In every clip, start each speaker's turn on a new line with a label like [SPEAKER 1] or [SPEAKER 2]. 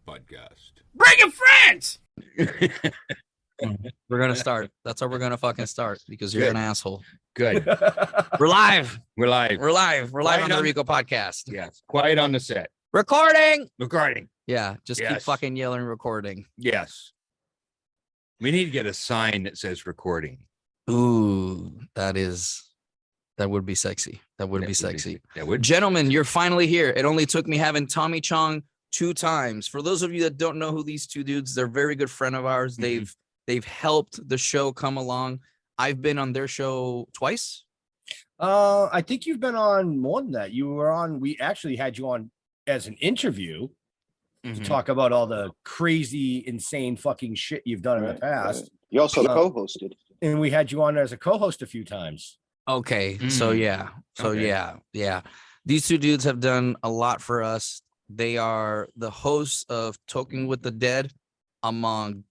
[SPEAKER 1] Podcast.
[SPEAKER 2] Bring your friends.
[SPEAKER 3] We're gonna start. That's how we're gonna fucking start because you're
[SPEAKER 1] Good.
[SPEAKER 3] an asshole.
[SPEAKER 1] Good.
[SPEAKER 3] We're live.
[SPEAKER 1] We're live.
[SPEAKER 3] We're live. We're live
[SPEAKER 1] Quiet
[SPEAKER 3] on the
[SPEAKER 1] on-
[SPEAKER 3] Rico Podcast.
[SPEAKER 1] Yes. Quiet on the set.
[SPEAKER 3] Recording.
[SPEAKER 1] Recording.
[SPEAKER 3] Yeah, just keep
[SPEAKER 1] Yes.
[SPEAKER 3] fucking yelling recording.
[SPEAKER 1] Yes. We need to get a sign that says recording.
[SPEAKER 3] Ooh, that would be sexy. That would be sexy.
[SPEAKER 1] That would.
[SPEAKER 3] Gentlemen, you're finally here. It only took me having Tommy Chong 2 times. For those of you that don't know who these two dudes, they're a very good friend of ours.
[SPEAKER 1] Mhm.
[SPEAKER 3] They've helped the show come along. I've been on their show twice.
[SPEAKER 2] I think you've been on more than that. You were on. We actually had you on as an interview to talk about all the crazy, insane fucking shit you've done in the past.
[SPEAKER 4] Right. You also co-hosted.
[SPEAKER 2] And we had you on as a co-host a few times.
[SPEAKER 3] Okay, so
[SPEAKER 1] Mm.
[SPEAKER 3] yeah,
[SPEAKER 1] Okay.
[SPEAKER 3] yeah. These two dudes have done a lot for us. They are the hosts of Toking With The Dead, among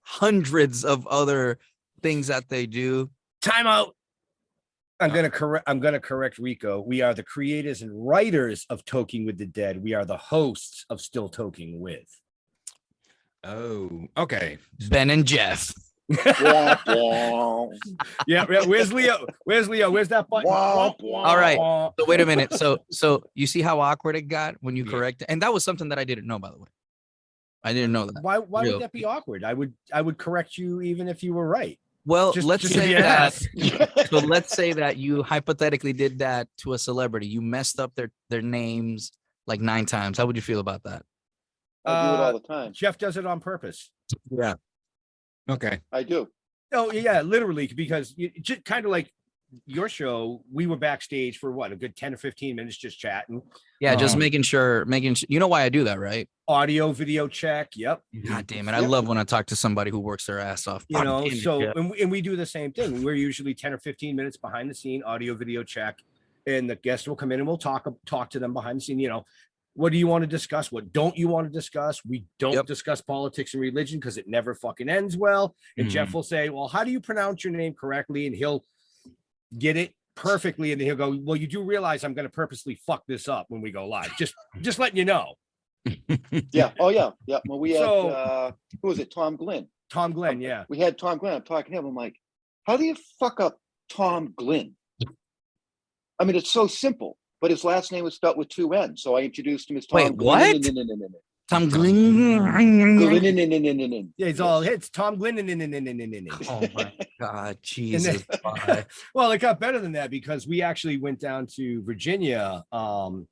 [SPEAKER 3] hundreds of other things that they do.
[SPEAKER 2] Time out. I'm gonna correct Rico. We are the creators and writers of Toking With The Dead. We are the hosts of Still Toking With.
[SPEAKER 1] Oh, okay.
[SPEAKER 3] Ben and Jeff.
[SPEAKER 4] Womp, womp.
[SPEAKER 2] Yeah. Where's Leo? Where's Leo? Where's that button?
[SPEAKER 4] Womp, womp.
[SPEAKER 3] All right. So wait a minute. So you see how awkward it got when you
[SPEAKER 1] Yeah.
[SPEAKER 3] correct it? And that was something that I didn't know, by the way. I didn't know that.
[SPEAKER 2] Why
[SPEAKER 3] Real.
[SPEAKER 2] would that be awkward? I would correct you even if you were right.
[SPEAKER 3] Well,
[SPEAKER 2] Just-
[SPEAKER 3] let's
[SPEAKER 2] just
[SPEAKER 3] say
[SPEAKER 2] yes.
[SPEAKER 3] that. So let's say that you hypothetically did that to a celebrity. You messed up their names like 9 times. How would you feel about that?
[SPEAKER 4] I do it all the time.
[SPEAKER 2] Jeff does it on purpose.
[SPEAKER 3] Yeah.
[SPEAKER 1] Okay.
[SPEAKER 4] I do.
[SPEAKER 2] Oh yeah, literally, because just kind of like your show, we were backstage for what, a good 10 or 15 minutes just chatting.
[SPEAKER 3] Yeah, just
[SPEAKER 1] Um,
[SPEAKER 3] making sure. You know why I do that, right?
[SPEAKER 2] Audio, video check. Yep.
[SPEAKER 3] God damn it! I
[SPEAKER 4] Yep.
[SPEAKER 3] love when I talk to somebody who works their ass off.
[SPEAKER 2] You know,
[SPEAKER 3] God damn it,
[SPEAKER 2] so
[SPEAKER 3] Jeff.
[SPEAKER 2] and we do the same thing. We're usually 10 or 15 minutes behind the scene, audio, video check, and the guest will come in and we'll talk to them behind the scene. You know, what do you want to discuss? What don't you want to discuss? We don't
[SPEAKER 3] Yep.
[SPEAKER 2] discuss politics and religion because it never fucking ends well. And
[SPEAKER 1] Mhm.
[SPEAKER 2] Jeff will say, well, how do you pronounce your name correctly? And he'll get it perfectly. And then he'll go, well, you do realize I'm going to purposely fuck this up when we go live. Just letting you know.
[SPEAKER 4] Yeah. Oh, yeah. Yeah. Well, we had,
[SPEAKER 2] So-
[SPEAKER 4] who was it? Tom Glynn.
[SPEAKER 2] Tom Glenn, yeah.
[SPEAKER 4] We had Tom Glynn. I'm talking to him. I'm like, how do you fuck up Tom Glynn? I mean, it's so simple, but his last name was spelled with 2 N's. So I introduced him as Tom
[SPEAKER 3] Wait,
[SPEAKER 4] Glynn.
[SPEAKER 3] what? Tom Glenn.
[SPEAKER 4] Glynn.
[SPEAKER 2] Yeah, it's all hits. Tom Glenn.
[SPEAKER 3] Oh my God, Jesus! Bye.
[SPEAKER 2] Well, it got better than that because we actually went down to Virginia, and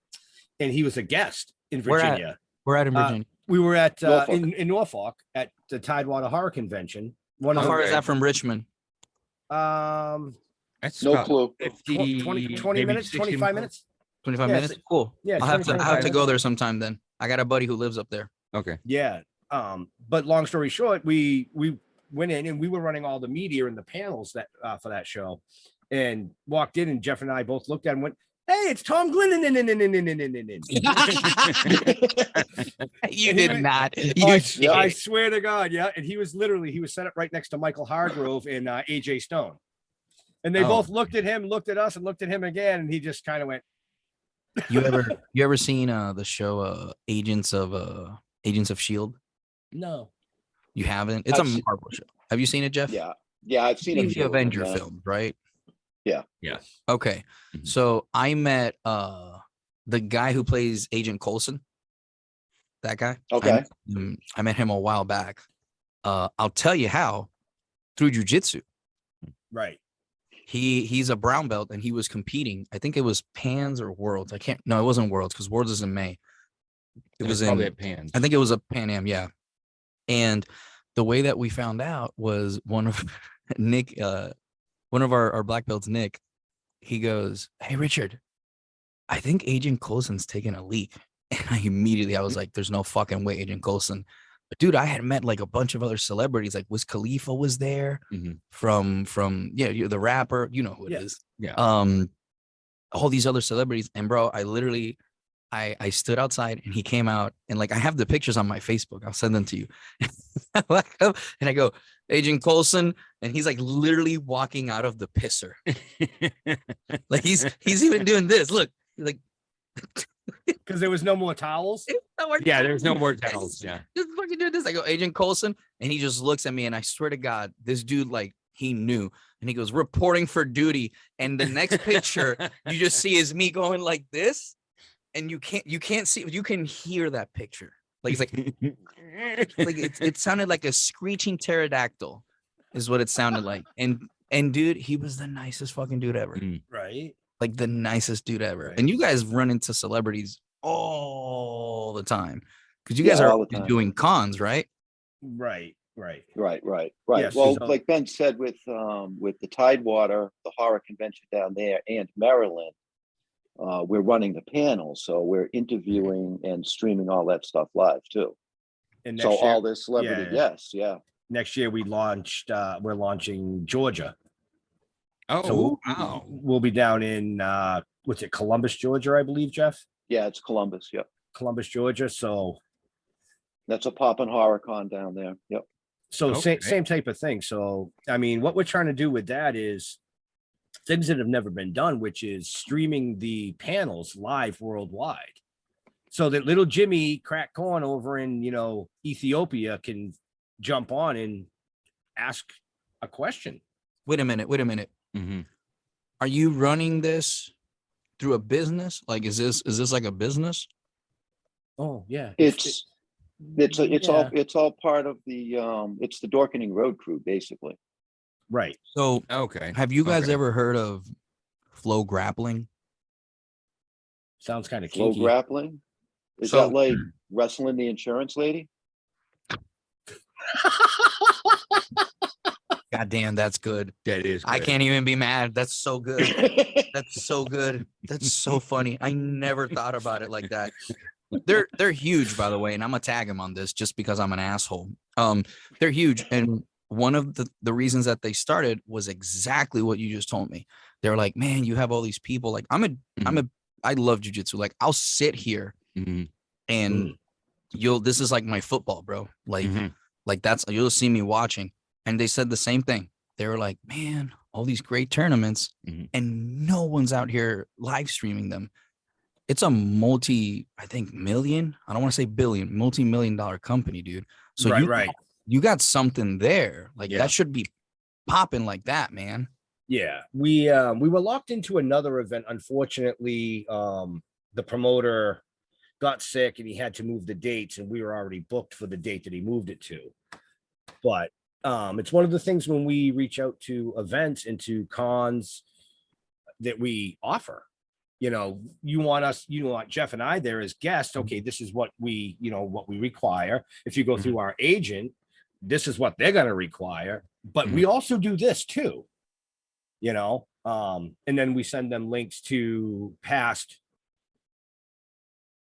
[SPEAKER 2] he was a guest in
[SPEAKER 3] Where at?
[SPEAKER 2] Virginia.
[SPEAKER 3] We're at in Virginia.
[SPEAKER 2] We were at
[SPEAKER 4] Norfolk.
[SPEAKER 2] in Norfolk at the Tidewater Horror Convention.
[SPEAKER 3] How far is
[SPEAKER 1] okay.
[SPEAKER 3] that from Richmond?
[SPEAKER 1] That's
[SPEAKER 4] No
[SPEAKER 1] about
[SPEAKER 4] clue.
[SPEAKER 1] 50,
[SPEAKER 2] 20
[SPEAKER 1] maybe
[SPEAKER 2] minutes,
[SPEAKER 1] 60
[SPEAKER 2] 25 minutes.
[SPEAKER 3] 25
[SPEAKER 2] Yeah,
[SPEAKER 3] minutes. Cool.
[SPEAKER 2] yeah,
[SPEAKER 3] I'll have
[SPEAKER 2] 20,
[SPEAKER 3] to
[SPEAKER 2] 25
[SPEAKER 3] go there sometime. Then I got a buddy who lives up there.
[SPEAKER 1] Okay.
[SPEAKER 2] Yeah. But long story short, we went in and we were running all the media and the panels that for that show, and walked in, and Jeff and I both looked at him and went, "Hey, it's Tom Glenn."
[SPEAKER 3] You
[SPEAKER 2] And he
[SPEAKER 3] did
[SPEAKER 2] was-
[SPEAKER 3] not.
[SPEAKER 2] I swear to God, yeah. And he was set up right next to Michael Hargrove and AJ Stone. And they
[SPEAKER 1] Oh.
[SPEAKER 2] both looked at him, looked at us, and looked at him again, and he just kind of went,
[SPEAKER 3] You ever seen the show Agents of Shield?
[SPEAKER 2] "No."
[SPEAKER 3] You haven't? It's a
[SPEAKER 4] I've seen-
[SPEAKER 3] Marvel show. Have you seen it, Jeff?
[SPEAKER 4] Yeah. Yeah. I've seen
[SPEAKER 3] Seen
[SPEAKER 4] a
[SPEAKER 3] the
[SPEAKER 4] few of them,
[SPEAKER 3] Avenger
[SPEAKER 4] yeah.
[SPEAKER 3] films, right?
[SPEAKER 1] Yes.
[SPEAKER 3] Okay.
[SPEAKER 1] Mhm.
[SPEAKER 3] So I met the guy who plays Agent Coulson. That guy.
[SPEAKER 4] Okay.
[SPEAKER 3] I met him a while back. I'll tell you how. Through jujitsu.
[SPEAKER 2] Right.
[SPEAKER 3] He's a brown belt and he was competing. I think it was Pans or Worlds. It wasn't Worlds because Worlds is in May. It was
[SPEAKER 1] probably
[SPEAKER 3] in
[SPEAKER 1] at Pans.
[SPEAKER 3] I think it was a Pan Am, yeah. And the way that we found out was one of Nick, one of our black belts, Nick, he goes, "Hey Richard, I think Agent Coulson's taking a leak." And I was like, there's no fucking way Agent Coulson. But dude, I had met like a bunch of other celebrities, like Wiz Khalifa was there
[SPEAKER 1] Mhm.
[SPEAKER 3] from the rapper, you know who it
[SPEAKER 2] Yeah.
[SPEAKER 3] is.
[SPEAKER 1] Yeah.
[SPEAKER 3] All these other celebrities. And bro, I stood outside and he came out, and like I have the pictures on my Facebook. I'll send them to you. And I go, "Agent Coulson," and he's like literally walking out of the pisser. Like he's even doing this. Look, like
[SPEAKER 2] Because there was no more towels.
[SPEAKER 1] Yeah, there's no more tunnels. Yeah.
[SPEAKER 3] Just fucking do this. I go, Agent Coulson, and he just looks at me, and I swear to God, this dude, like, he knew. And he goes, reporting for duty. And the next picture you just see is me going like this, and you can't see, you can hear that picture. Like it's like it sounded like a screeching pterodactyl, is what it sounded like. And dude, he was the nicest fucking dude ever.
[SPEAKER 2] Right.
[SPEAKER 3] Like the nicest dude ever.
[SPEAKER 2] Right.
[SPEAKER 3] And you guys run into celebrities all the time because you guys are doing cons, right?
[SPEAKER 2] Right.
[SPEAKER 4] Right.
[SPEAKER 2] Yes,
[SPEAKER 4] Well,
[SPEAKER 2] so-
[SPEAKER 4] like Ben said, with the Tidewater, the horror convention down there, and Maryland, we're running the panel, so we're interviewing and streaming all that stuff live too.
[SPEAKER 2] And
[SPEAKER 4] So
[SPEAKER 2] next year,
[SPEAKER 4] all this celebrity, yes, yeah.
[SPEAKER 2] next year we're launching Georgia.
[SPEAKER 1] Oh,
[SPEAKER 2] So
[SPEAKER 1] wow.
[SPEAKER 2] we'll be down in what's it, Columbus, Georgia, I believe, Jeff.
[SPEAKER 4] Yeah, it's Columbus. Yep,
[SPEAKER 2] Columbus, Georgia. So
[SPEAKER 4] that's a poppin' horror con down there. Yep.
[SPEAKER 1] Okay.
[SPEAKER 2] same type of thing. So I mean, what we're trying to do with that is things that have never been done, which is streaming the panels live worldwide, so that little Jimmy crack corn over in Ethiopia can jump on and ask a question.
[SPEAKER 3] Wait a minute.
[SPEAKER 1] Mhm.
[SPEAKER 3] Are you running this through a business? Like, is this like a business?
[SPEAKER 2] Oh yeah,
[SPEAKER 4] It's
[SPEAKER 2] yeah.
[SPEAKER 4] all part of the it's the Dorkening Road Crew, basically.
[SPEAKER 2] Right.
[SPEAKER 3] So
[SPEAKER 1] Okay.
[SPEAKER 3] have you guys
[SPEAKER 1] Okay.
[SPEAKER 3] ever heard of flow grappling?
[SPEAKER 2] Sounds kind of
[SPEAKER 4] Flow
[SPEAKER 2] kinky.
[SPEAKER 4] grappling. Is
[SPEAKER 3] So-
[SPEAKER 4] that like wrestling the insurance lady?
[SPEAKER 3] God damn, that's good.
[SPEAKER 1] That is.
[SPEAKER 3] I
[SPEAKER 1] good.
[SPEAKER 3] can't even be mad. That's so good. That's so good. That's so funny. I never thought about it like that. They're huge, by the way, and I'm gonna tag them on this just because I'm an asshole. They're huge, and one of the reasons that they started was exactly what you just told me. They're like, man, you have all these people. Like, I love jujitsu. Like, I'll sit here
[SPEAKER 1] Mhm.
[SPEAKER 3] and this is like my football, bro. Like,
[SPEAKER 1] Mhm.
[SPEAKER 3] like you'll see me watching. And they said the same thing. They were like, man, all these great tournaments,
[SPEAKER 1] Mhm.
[SPEAKER 3] and no one's out here live streaming them. It's a I think million, I don't want to say billion, multi-million-dollar company, dude. So
[SPEAKER 2] right.
[SPEAKER 3] you got something there. Like,
[SPEAKER 1] Yeah.
[SPEAKER 3] that should be popping like that, man.
[SPEAKER 2] Yeah, we were locked into another event. Unfortunately, the promoter got sick and he had to move the dates, and we were already booked for the date that he moved it to. But it's one of the things when we reach out to events and to cons that we offer. You want Jeff and I there as guests. Okay, this is what we require. If you go through our agent, this is what they're going to require. But we also do this too. And then we send them links to past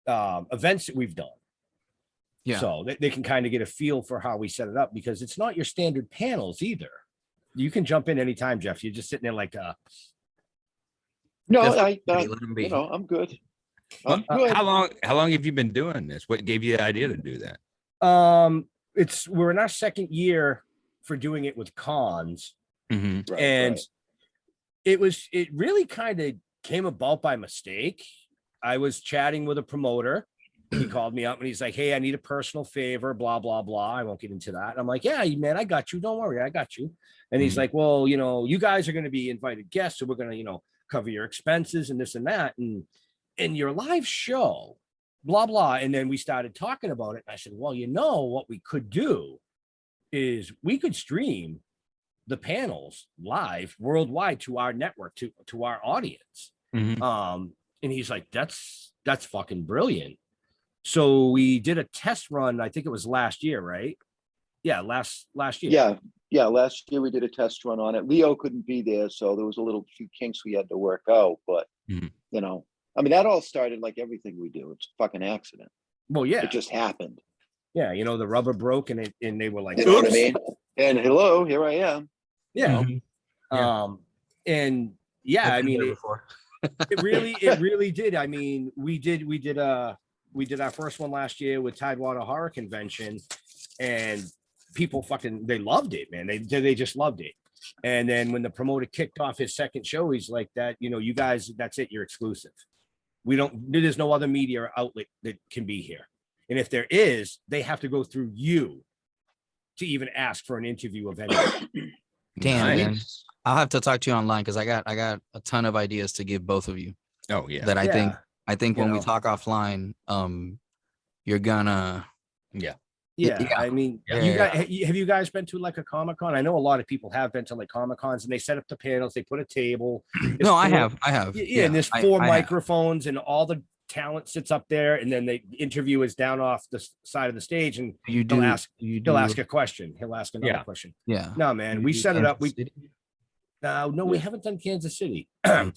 [SPEAKER 2] events that we've done.
[SPEAKER 3] Yeah.
[SPEAKER 2] So they can kind of get a feel for how we set it up, because it's not your standard panels either. You can jump in anytime, Jeff. You're just sitting there like
[SPEAKER 4] No,
[SPEAKER 3] Let them be.
[SPEAKER 4] I'm good. I'm
[SPEAKER 1] How
[SPEAKER 4] good.
[SPEAKER 1] long have you been doing this? What gave you the idea to do that?
[SPEAKER 2] we're in our second year for doing it with cons.
[SPEAKER 1] Mhm.
[SPEAKER 4] Right,
[SPEAKER 2] And
[SPEAKER 4] right.
[SPEAKER 2] it really kind of came about by mistake. I was chatting with a promoter. He called me up and he's like, hey, I need a personal favor, blah, blah, blah. I won't get into that. And I'm like, yeah, man, I got you. Don't worry. I got you. And he's
[SPEAKER 1] Mhm.
[SPEAKER 2] like, well, you guys are going to be invited guests. So we're going to, cover your expenses and this and that. And in your live show, blah, blah. And then we started talking about it. And I said, well, what we could do is we could stream the panels live worldwide to our network, to our audience.
[SPEAKER 1] Mhm.
[SPEAKER 2] And he's like, that's fucking brilliant. So we did a test run. I think it was last year, right? Yeah, last year.
[SPEAKER 4] Yeah. Last year we did a test run on it. Leo couldn't be there, so there was a few kinks we had to work out. But
[SPEAKER 1] Mhm.
[SPEAKER 4] that all started like everything we do. It's a fucking accident.
[SPEAKER 2] Well, yeah,
[SPEAKER 4] It just happened.
[SPEAKER 2] yeah. The rubber broke, and they were like,
[SPEAKER 4] You know what I
[SPEAKER 2] "Oops."
[SPEAKER 4] mean? And hello, here I am.
[SPEAKER 2] Yeah.
[SPEAKER 3] Mhm. Yeah.
[SPEAKER 2] And yeah, I
[SPEAKER 3] I've been
[SPEAKER 2] mean,
[SPEAKER 3] there before.
[SPEAKER 2] it really did. I mean, we did our first one last year with Tidewater Horror Convention, and people they loved it, man. They just loved it. And then when the promoter kicked off his second show, he's like, that, you guys, that's it, you're exclusive. There's no other media outlet that can be here. And if there is, they have to go through you to even ask for an interview of anyone.
[SPEAKER 3] Damn, man.
[SPEAKER 1] Nice.
[SPEAKER 3] I'll have to talk to you online because I got a ton of ideas to give both of you
[SPEAKER 1] Oh yeah.
[SPEAKER 3] that I think
[SPEAKER 2] you
[SPEAKER 3] when we
[SPEAKER 2] know.
[SPEAKER 3] talk offline, you're gonna
[SPEAKER 1] Yeah.
[SPEAKER 2] Yeah, I mean,
[SPEAKER 3] Yeah.
[SPEAKER 2] you guys, have you guys been to like a Comic-Con? I know a lot of people have been to like Comic-Cons, and they set up the panels, they put a table. There's
[SPEAKER 3] No, I
[SPEAKER 2] four-
[SPEAKER 3] have.
[SPEAKER 2] Yeah, and there's
[SPEAKER 3] I-
[SPEAKER 2] four
[SPEAKER 3] I have.
[SPEAKER 2] microphones, and all the talent sits up there, and then the interview is down off the side of the stage, and
[SPEAKER 3] You do.
[SPEAKER 2] he'll ask a question. He'll ask another
[SPEAKER 1] Yeah.
[SPEAKER 2] question.
[SPEAKER 3] Yeah.
[SPEAKER 2] No, man,
[SPEAKER 3] You
[SPEAKER 2] we
[SPEAKER 3] do
[SPEAKER 2] set it up.
[SPEAKER 3] Kansas
[SPEAKER 2] We
[SPEAKER 3] City?
[SPEAKER 2] no, we haven't done Kansas City,
[SPEAKER 3] Oh,
[SPEAKER 2] but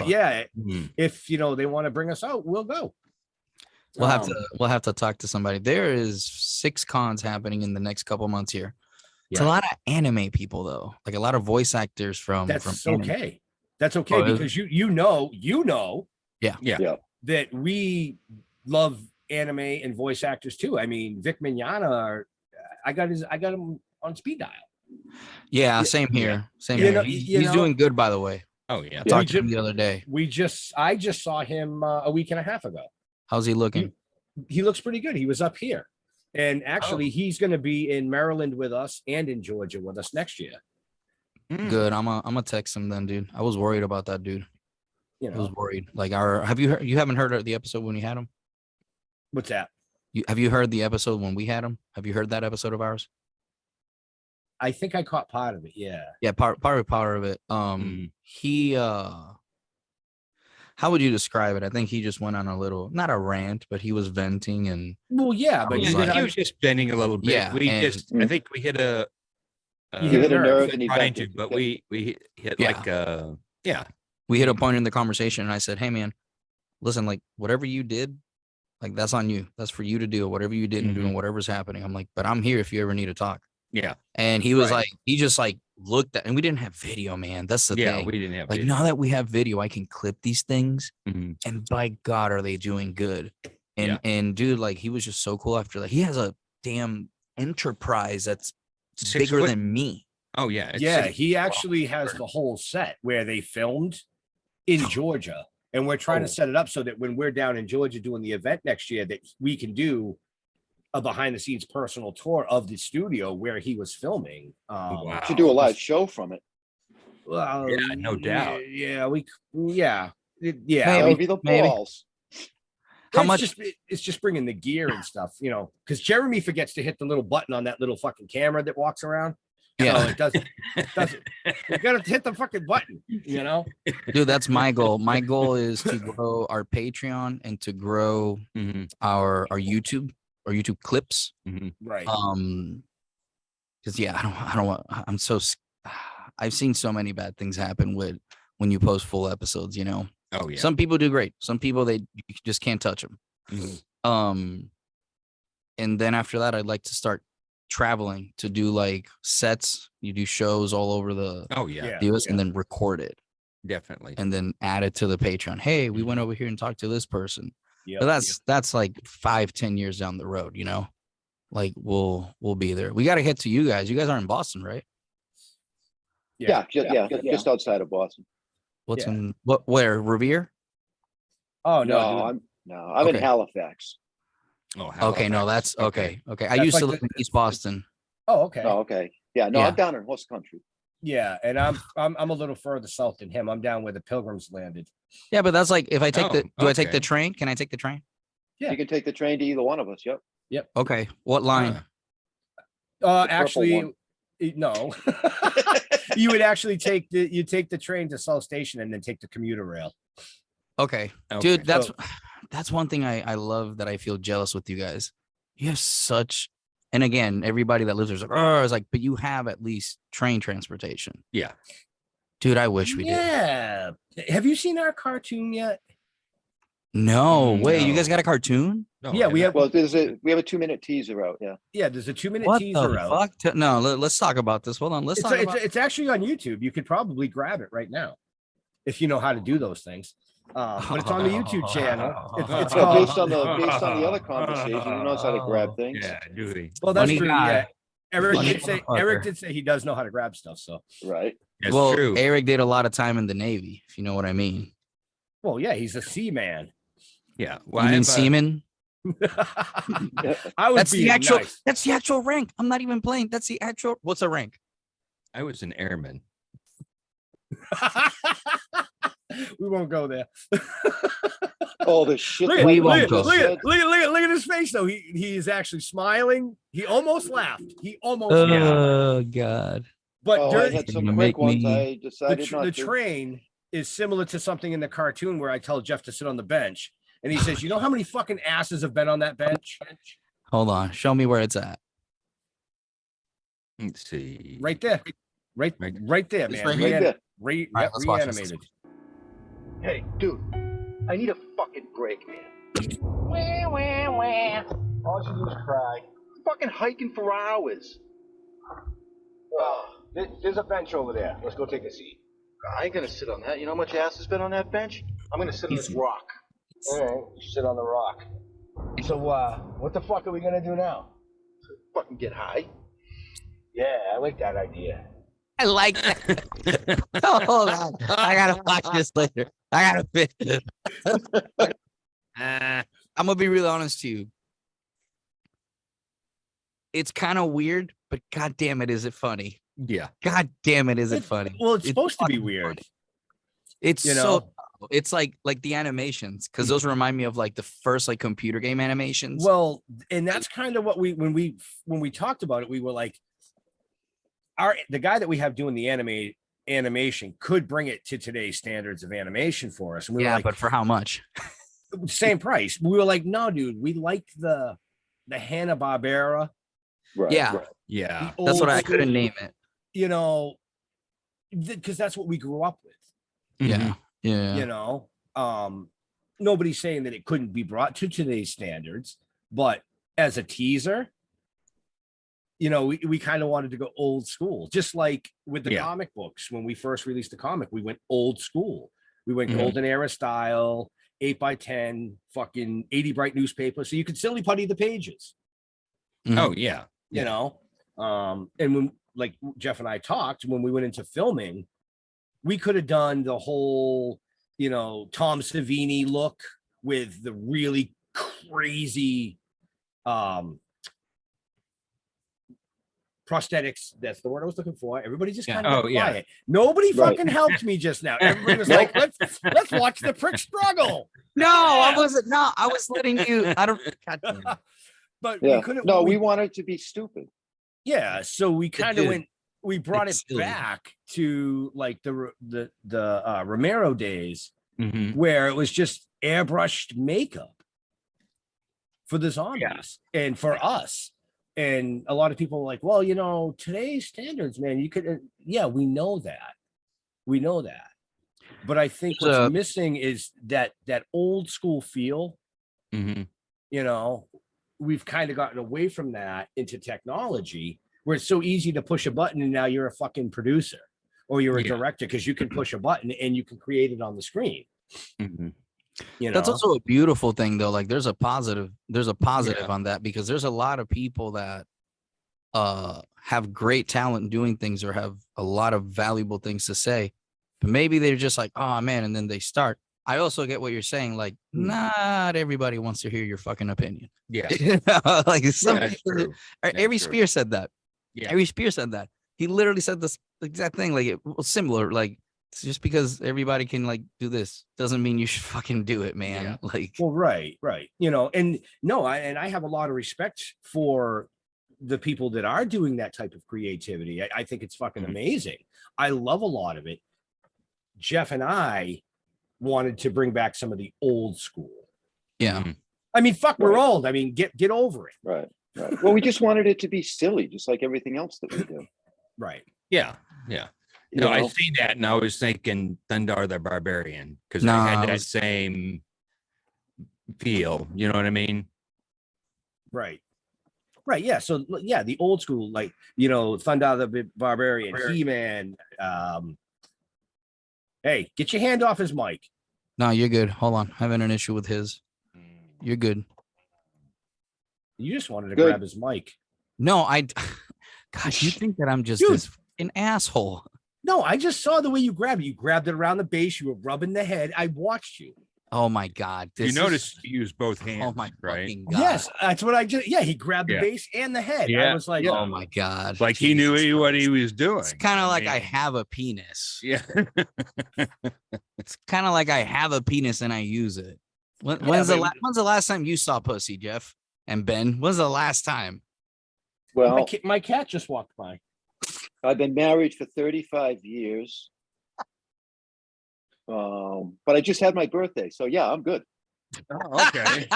[SPEAKER 3] motherfucker.
[SPEAKER 2] yeah,
[SPEAKER 1] Mhm.
[SPEAKER 2] if they want to bring us out, we'll go.
[SPEAKER 3] We'll have to talk to somebody. There is 6 cons happening in the next couple months here. It's a
[SPEAKER 1] Yeah.
[SPEAKER 3] lot of anime people though, like a lot of voice actors from
[SPEAKER 2] That's
[SPEAKER 3] anime.
[SPEAKER 2] okay. That's okay
[SPEAKER 3] Oh, is
[SPEAKER 2] because you know
[SPEAKER 1] Yeah.
[SPEAKER 2] that we love anime and voice actors too. I mean, Vic Mignogna, I got him on speed dial.
[SPEAKER 3] Yeah,
[SPEAKER 2] Yeah.
[SPEAKER 3] same here. Same
[SPEAKER 2] You
[SPEAKER 3] here.
[SPEAKER 2] know-
[SPEAKER 3] He's
[SPEAKER 2] you know-
[SPEAKER 3] doing good, by the way.
[SPEAKER 1] Oh yeah.
[SPEAKER 3] I talked to
[SPEAKER 2] ju-
[SPEAKER 3] him the other day.
[SPEAKER 2] I just saw him a week and a half ago.
[SPEAKER 3] How's he looking?
[SPEAKER 2] He looks pretty good. He was up here. And actually, he's going to be in Maryland with us and in Georgia with us next year.
[SPEAKER 1] Mm.
[SPEAKER 3] Good. I'm gonna text him then, dude. I was worried about that dude.
[SPEAKER 2] You
[SPEAKER 3] I was
[SPEAKER 2] know,
[SPEAKER 3] worried. Like, you haven't heard the episode when you had him?
[SPEAKER 2] what's that?
[SPEAKER 3] Have you heard the episode when we had him? Have you heard that episode of ours?
[SPEAKER 2] I think I caught part of it. Yeah.
[SPEAKER 3] Yeah, part of it. He how would you describe it? I think he just went on a little, not a rant, but he was venting and
[SPEAKER 2] Well, yeah, but
[SPEAKER 3] was
[SPEAKER 2] you
[SPEAKER 3] like-
[SPEAKER 2] did-
[SPEAKER 1] He was just bending a little bit.
[SPEAKER 3] Yeah,
[SPEAKER 1] We
[SPEAKER 3] and-
[SPEAKER 1] just, I think we hit a.
[SPEAKER 2] You
[SPEAKER 4] You hit a nerve
[SPEAKER 1] not
[SPEAKER 4] and he
[SPEAKER 1] trying to,
[SPEAKER 4] vented.
[SPEAKER 1] but we hit
[SPEAKER 3] Yeah.
[SPEAKER 1] like yeah.
[SPEAKER 3] we hit a point in the conversation and I said, hey man, listen, like whatever you did, like that's on you. That's for you to do. Whatever you didn't do and whatever's happening. I'm like, but I'm here if you ever need to talk.
[SPEAKER 1] Yeah.
[SPEAKER 3] And he was
[SPEAKER 2] Right.
[SPEAKER 3] like, he just like looked at, and we didn't have video, man. That's the
[SPEAKER 1] Yeah.
[SPEAKER 3] thing.
[SPEAKER 1] We didn't have
[SPEAKER 3] Like
[SPEAKER 1] video.
[SPEAKER 3] now that we have video, I can clip these things,
[SPEAKER 1] Mhm.
[SPEAKER 3] and by God, are they doing good? And
[SPEAKER 1] Yeah.
[SPEAKER 3] and dude, like he was just so cool after that. He has a damn enterprise that's
[SPEAKER 1] 6
[SPEAKER 3] bigger
[SPEAKER 1] foot.
[SPEAKER 3] than me.
[SPEAKER 1] Oh yeah. it's
[SPEAKER 2] yeah,
[SPEAKER 1] 6
[SPEAKER 2] he
[SPEAKER 1] foot
[SPEAKER 2] actually has the whole set where they filmed in Georgia. And we're trying to set it up so that when we're down in Georgia doing the event next year, that we can do a behind the scenes personal tour of the studio where he was filming.
[SPEAKER 1] Wow.
[SPEAKER 4] Should do a live show from it.
[SPEAKER 2] Well,
[SPEAKER 1] Yeah, no doubt.
[SPEAKER 2] Yeah,
[SPEAKER 4] That
[SPEAKER 3] Maybe,
[SPEAKER 4] would be the
[SPEAKER 3] maybe.
[SPEAKER 4] balls.
[SPEAKER 3] How
[SPEAKER 2] It's
[SPEAKER 3] much?
[SPEAKER 2] it's just bringing the gear and stuff, because Jeremy forgets to hit the little button on that little fucking camera that walks around.
[SPEAKER 3] Yeah.
[SPEAKER 2] So it doesn't. You gotta hit the fucking button,
[SPEAKER 3] Dude, that's my goal. My goal is to grow our Patreon and to grow
[SPEAKER 1] Mhm.
[SPEAKER 3] our YouTube clips.
[SPEAKER 2] Right.
[SPEAKER 3] Because yeah, I don't want. I've seen so many bad things happen when you post full episodes.
[SPEAKER 1] Oh yeah.
[SPEAKER 3] Some people do great. Some people you just can't touch them.
[SPEAKER 1] Mhm.
[SPEAKER 3] And then after that, I'd like to start traveling to do like sets. You do shows all over the
[SPEAKER 1] Oh yeah.
[SPEAKER 3] US and then record it
[SPEAKER 1] Definitely.
[SPEAKER 3] and then add it to the Patreon. Hey, we went over here and talked to this person.
[SPEAKER 2] Yeah.
[SPEAKER 3] But that's like 5-10 years down the road, like we'll be there. We got to get to you guys. You guys are in Boston, right?
[SPEAKER 4] Just outside of Boston.
[SPEAKER 3] What's
[SPEAKER 2] Yeah.
[SPEAKER 3] in where Revere?
[SPEAKER 2] Oh
[SPEAKER 4] No,
[SPEAKER 2] no,
[SPEAKER 4] I'm in
[SPEAKER 3] Okay.
[SPEAKER 4] Halifax.
[SPEAKER 1] Oh,
[SPEAKER 3] Okay, no,
[SPEAKER 1] Halifax.
[SPEAKER 3] that's okay. I
[SPEAKER 2] That's
[SPEAKER 3] used to
[SPEAKER 2] like
[SPEAKER 3] live in East Boston.
[SPEAKER 2] Oh, okay.
[SPEAKER 4] Oh, okay. Yeah, no,
[SPEAKER 3] Yeah.
[SPEAKER 4] I'm down in horse country.
[SPEAKER 2] Yeah, and I'm a little further south than him. I'm down where the Pilgrims landed.
[SPEAKER 3] Yeah, but that's like if I take do I take the
[SPEAKER 1] okay.
[SPEAKER 3] train? Can I take the train?
[SPEAKER 2] Yeah.
[SPEAKER 4] You can take the train to either one of us. Yep.
[SPEAKER 3] Okay. What line?
[SPEAKER 1] Huh.
[SPEAKER 2] Actually,
[SPEAKER 4] one.
[SPEAKER 2] no. You would actually take the train to South Station and then take the commuter rail.
[SPEAKER 3] Okay.
[SPEAKER 1] Okay.
[SPEAKER 3] Dude, that's one thing I love that I feel jealous with you guys. You have such, and again, everybody that lives there's like, oh, it's like, but you have at least train transportation.
[SPEAKER 1] Yeah.
[SPEAKER 3] Dude, I wish we did.
[SPEAKER 2] Yeah. Have you seen our cartoon yet?
[SPEAKER 3] No, wait, you
[SPEAKER 1] No.
[SPEAKER 3] guys got a cartoon?
[SPEAKER 1] No,
[SPEAKER 2] Yeah,
[SPEAKER 1] I
[SPEAKER 2] we
[SPEAKER 1] haven't.
[SPEAKER 2] have.
[SPEAKER 4] Well, we have a 2-minute teaser out. Yeah.
[SPEAKER 2] Yeah, there's a 2-minute
[SPEAKER 3] What
[SPEAKER 2] teaser
[SPEAKER 3] the
[SPEAKER 2] out.
[SPEAKER 3] fuck? No, let's talk about this. Hold on. Let's talk about
[SPEAKER 2] It's actually on YouTube. You could probably grab it right now if you know how to do those things. But it's on the YouTube channel. It's
[SPEAKER 4] Well,
[SPEAKER 2] called.
[SPEAKER 4] based on the other conversation, he knows how to grab things.
[SPEAKER 1] Yeah, do they?
[SPEAKER 2] Well, that's
[SPEAKER 3] Funny
[SPEAKER 2] true.
[SPEAKER 3] guy.
[SPEAKER 2] Yeah. Eric
[SPEAKER 3] Funny
[SPEAKER 2] did say
[SPEAKER 3] motherfucker.
[SPEAKER 2] he does know how to grab stuff. So,
[SPEAKER 4] Right.
[SPEAKER 1] That's
[SPEAKER 3] well,
[SPEAKER 1] true.
[SPEAKER 3] Eric did a lot of time in the Navy, if you know what I mean.
[SPEAKER 2] well, yeah, he's a seaman.
[SPEAKER 1] Yeah.
[SPEAKER 3] You
[SPEAKER 1] Well,
[SPEAKER 3] mean
[SPEAKER 1] I have,
[SPEAKER 3] seaman?
[SPEAKER 2] I was
[SPEAKER 3] That's the
[SPEAKER 2] being
[SPEAKER 3] actual.
[SPEAKER 2] nice.
[SPEAKER 3] That's the actual rank. I'm not even playing. That's the actual. What's a rank?
[SPEAKER 1] I was an airman.
[SPEAKER 2] We won't go there.
[SPEAKER 4] All the shit.
[SPEAKER 2] Look
[SPEAKER 4] that
[SPEAKER 3] We
[SPEAKER 2] at,
[SPEAKER 4] you
[SPEAKER 3] won't
[SPEAKER 2] look,
[SPEAKER 3] go
[SPEAKER 2] at,
[SPEAKER 4] just
[SPEAKER 2] look,
[SPEAKER 4] said.
[SPEAKER 2] at, look, at, look at his face though. He's actually smiling. He almost laughed. He almost laughed.
[SPEAKER 3] Oh God.
[SPEAKER 2] But
[SPEAKER 4] Oh, I
[SPEAKER 2] during
[SPEAKER 4] had
[SPEAKER 3] You're
[SPEAKER 4] some
[SPEAKER 3] gonna
[SPEAKER 4] quick
[SPEAKER 3] make
[SPEAKER 4] ones.
[SPEAKER 3] me-
[SPEAKER 4] I decided
[SPEAKER 2] the
[SPEAKER 4] not to.
[SPEAKER 2] train is similar to something in the cartoon where I tell Jeff to sit on the bench. And he says, you know how many fucking asses have been on that bench?
[SPEAKER 3] Hold on. Show me where it's at.
[SPEAKER 1] Let's see.
[SPEAKER 2] Right there. Right there,
[SPEAKER 3] It's
[SPEAKER 2] man.
[SPEAKER 3] right
[SPEAKER 4] Right there.
[SPEAKER 3] All right, let's watch this.
[SPEAKER 2] Reanimated.
[SPEAKER 5] Hey, dude, I need a fucking break, man. All you do is cry. Fucking hiking for hours.
[SPEAKER 2] There's a bench over there. Let's go take a seat.
[SPEAKER 5] I ain't gonna sit on that. You know how much ass has been on that bench? I'm gonna sit on this rock.
[SPEAKER 2] All right, sit on the rock. So, what the fuck are we gonna do now?
[SPEAKER 5] Fucking get high.
[SPEAKER 2] Yeah, I like that idea.
[SPEAKER 3] I like that. Hold on. I gotta watch this later. I gotta fit. I'm gonna be real honest to you. It's kind of weird, but god damn it, is it funny?
[SPEAKER 1] Yeah.
[SPEAKER 3] God damn it, is it funny?
[SPEAKER 2] Well, it's supposed to be
[SPEAKER 3] fucking
[SPEAKER 2] weird.
[SPEAKER 3] funny. It's
[SPEAKER 2] You
[SPEAKER 3] so
[SPEAKER 2] know?
[SPEAKER 3] it's like the animations, because those remind me of like the first like computer game animations.
[SPEAKER 2] Well, and that's kind of what when we talked about it, we were like, the guy that we have doing the animation could bring it to today's standards of animation for us. And we were
[SPEAKER 3] yeah,
[SPEAKER 2] like,
[SPEAKER 3] but for how much?
[SPEAKER 2] same price. We were like, no, dude, we like the Hanna-Barbera.
[SPEAKER 4] Right,
[SPEAKER 3] Yeah.
[SPEAKER 4] right.
[SPEAKER 1] Yeah.
[SPEAKER 2] the
[SPEAKER 3] That's what
[SPEAKER 2] old
[SPEAKER 3] I couldn't
[SPEAKER 2] school,
[SPEAKER 3] name it.
[SPEAKER 2] You know, because that's what we grew up with.
[SPEAKER 3] Yeah. Yeah.
[SPEAKER 2] You know, nobody's saying that it couldn't be brought to today's standards, but as a teaser, you know, we kind of wanted to go old school, just like with the
[SPEAKER 1] Yeah.
[SPEAKER 2] comic books. When we first released the comic, we went old school. We went
[SPEAKER 1] Mhm.
[SPEAKER 2] golden era style, 8x10, fucking 80 bright newspaper, so you could silly putty the pages.
[SPEAKER 1] Oh yeah.
[SPEAKER 2] You know, and when like Jeff and I talked when we went into filming, we could have done the whole, you know, Tom Savini look with the really crazy prosthetics. That's the word I was looking for. Everybody just
[SPEAKER 1] Yeah.
[SPEAKER 2] kind of
[SPEAKER 1] Oh, yeah.
[SPEAKER 2] quiet. Nobody
[SPEAKER 4] Right.
[SPEAKER 2] fucking helped me just now. Everybody was like, let's watch the prick struggle.
[SPEAKER 3] No, I wasn't. No, I was letting you. I don't. God damn it.
[SPEAKER 2] But
[SPEAKER 4] Yeah.
[SPEAKER 2] we couldn't.
[SPEAKER 4] No, we wanted to be stupid.
[SPEAKER 2] Yeah, so we kind of
[SPEAKER 3] did.
[SPEAKER 2] went. We brought
[SPEAKER 3] It's
[SPEAKER 2] it
[SPEAKER 3] silly.
[SPEAKER 2] back to like the Romero days,
[SPEAKER 1] Mhm.
[SPEAKER 2] where it was just airbrushed makeup for the zombies and for us. And a lot of people were like, well, you know, today's standards, man, you could. Yeah, we know that. We know that. But I think
[SPEAKER 3] There's
[SPEAKER 2] what's
[SPEAKER 3] a-
[SPEAKER 2] missing is that old school feel.
[SPEAKER 1] Mhm.
[SPEAKER 2] You know, we've kind of gotten away from that into technology where it's so easy to push a button and now you're a fucking producer or you're a
[SPEAKER 1] Yeah.
[SPEAKER 2] director because you can push a button and you can create it on the screen.
[SPEAKER 1] Mhm.
[SPEAKER 2] You know,
[SPEAKER 3] That's also a beautiful thing though. Like there's a positive
[SPEAKER 1] Yeah.
[SPEAKER 3] on that, because there's a lot of people that have great talent doing things or have a lot of valuable things to say, but maybe they're just like, oh man, and then they start. I also get what you're saying. Like, not everybody wants to hear your fucking opinion.
[SPEAKER 1] Yeah.
[SPEAKER 3] Like some
[SPEAKER 1] That's
[SPEAKER 3] people-
[SPEAKER 1] true. That's
[SPEAKER 3] Avery
[SPEAKER 1] true.
[SPEAKER 3] Spears said that.
[SPEAKER 1] Yeah.
[SPEAKER 3] Avery Spears said that. He literally said this exact thing. Like it was similar. Like it's just because everybody can like do this doesn't mean you should fucking do it, man.
[SPEAKER 1] Yeah.
[SPEAKER 3] Like
[SPEAKER 2] well, right. You know, and no, I have a lot of respect for the people that are doing that type of creativity. I think it's fucking
[SPEAKER 1] Mhm.
[SPEAKER 2] amazing. I love a lot of it. Jeff and I wanted to bring back some of the old school.
[SPEAKER 3] yeah.
[SPEAKER 1] Mhm.
[SPEAKER 2] I mean, fuck, we're
[SPEAKER 4] Right.
[SPEAKER 2] old. I mean, get over it.
[SPEAKER 4] Right. Right. Well, we just wanted it to be silly, just like everything else that we do.
[SPEAKER 2] Right.
[SPEAKER 1] Yeah. Yeah.
[SPEAKER 4] You
[SPEAKER 1] No,
[SPEAKER 4] know?
[SPEAKER 1] I seen that and I was thinking Thundar the Barbarian because
[SPEAKER 3] No,
[SPEAKER 1] I
[SPEAKER 3] I
[SPEAKER 1] had that
[SPEAKER 3] was-
[SPEAKER 1] same feel. You know what I mean?
[SPEAKER 2] Right. Yeah. So yeah, the old school, like, you know, Thunder the Barbarian, He-Man. Hey, get your hand off his mic.
[SPEAKER 3] No, you're good. Hold on. Having an issue with his. You're good.
[SPEAKER 2] You just wanted to
[SPEAKER 4] Good.
[SPEAKER 2] grab his mic.
[SPEAKER 3] No, gosh, you think that I'm just
[SPEAKER 2] Dude.
[SPEAKER 3] this fucking asshole.
[SPEAKER 2] No, I just saw the way you grabbed it. You grabbed it around the base. You were rubbing the head. I watched you.
[SPEAKER 3] Oh my God.
[SPEAKER 1] You notice you use both hands,
[SPEAKER 3] Oh my
[SPEAKER 1] right?
[SPEAKER 3] fucking God.
[SPEAKER 2] Yes, that's what I just. Yeah, he grabbed the
[SPEAKER 1] Yeah.
[SPEAKER 2] base and the head.
[SPEAKER 1] Yeah,
[SPEAKER 2] I was like,
[SPEAKER 3] Oh my God.
[SPEAKER 1] Like he knew
[SPEAKER 3] Jesus
[SPEAKER 1] what he
[SPEAKER 3] Christ.
[SPEAKER 1] was doing.
[SPEAKER 3] It's kind of like
[SPEAKER 1] mean,
[SPEAKER 3] I have a penis.
[SPEAKER 1] Yeah.
[SPEAKER 3] It's kind of like I have a penis and I use it. When's
[SPEAKER 2] but-
[SPEAKER 3] the last time you saw pussy, Jeff and Ben? When's the last time?
[SPEAKER 4] Well,
[SPEAKER 2] my cat just walked by.
[SPEAKER 4] I've been married for 35 years. But I just had my birthday, so yeah, I'm good.
[SPEAKER 1] Oh, okay.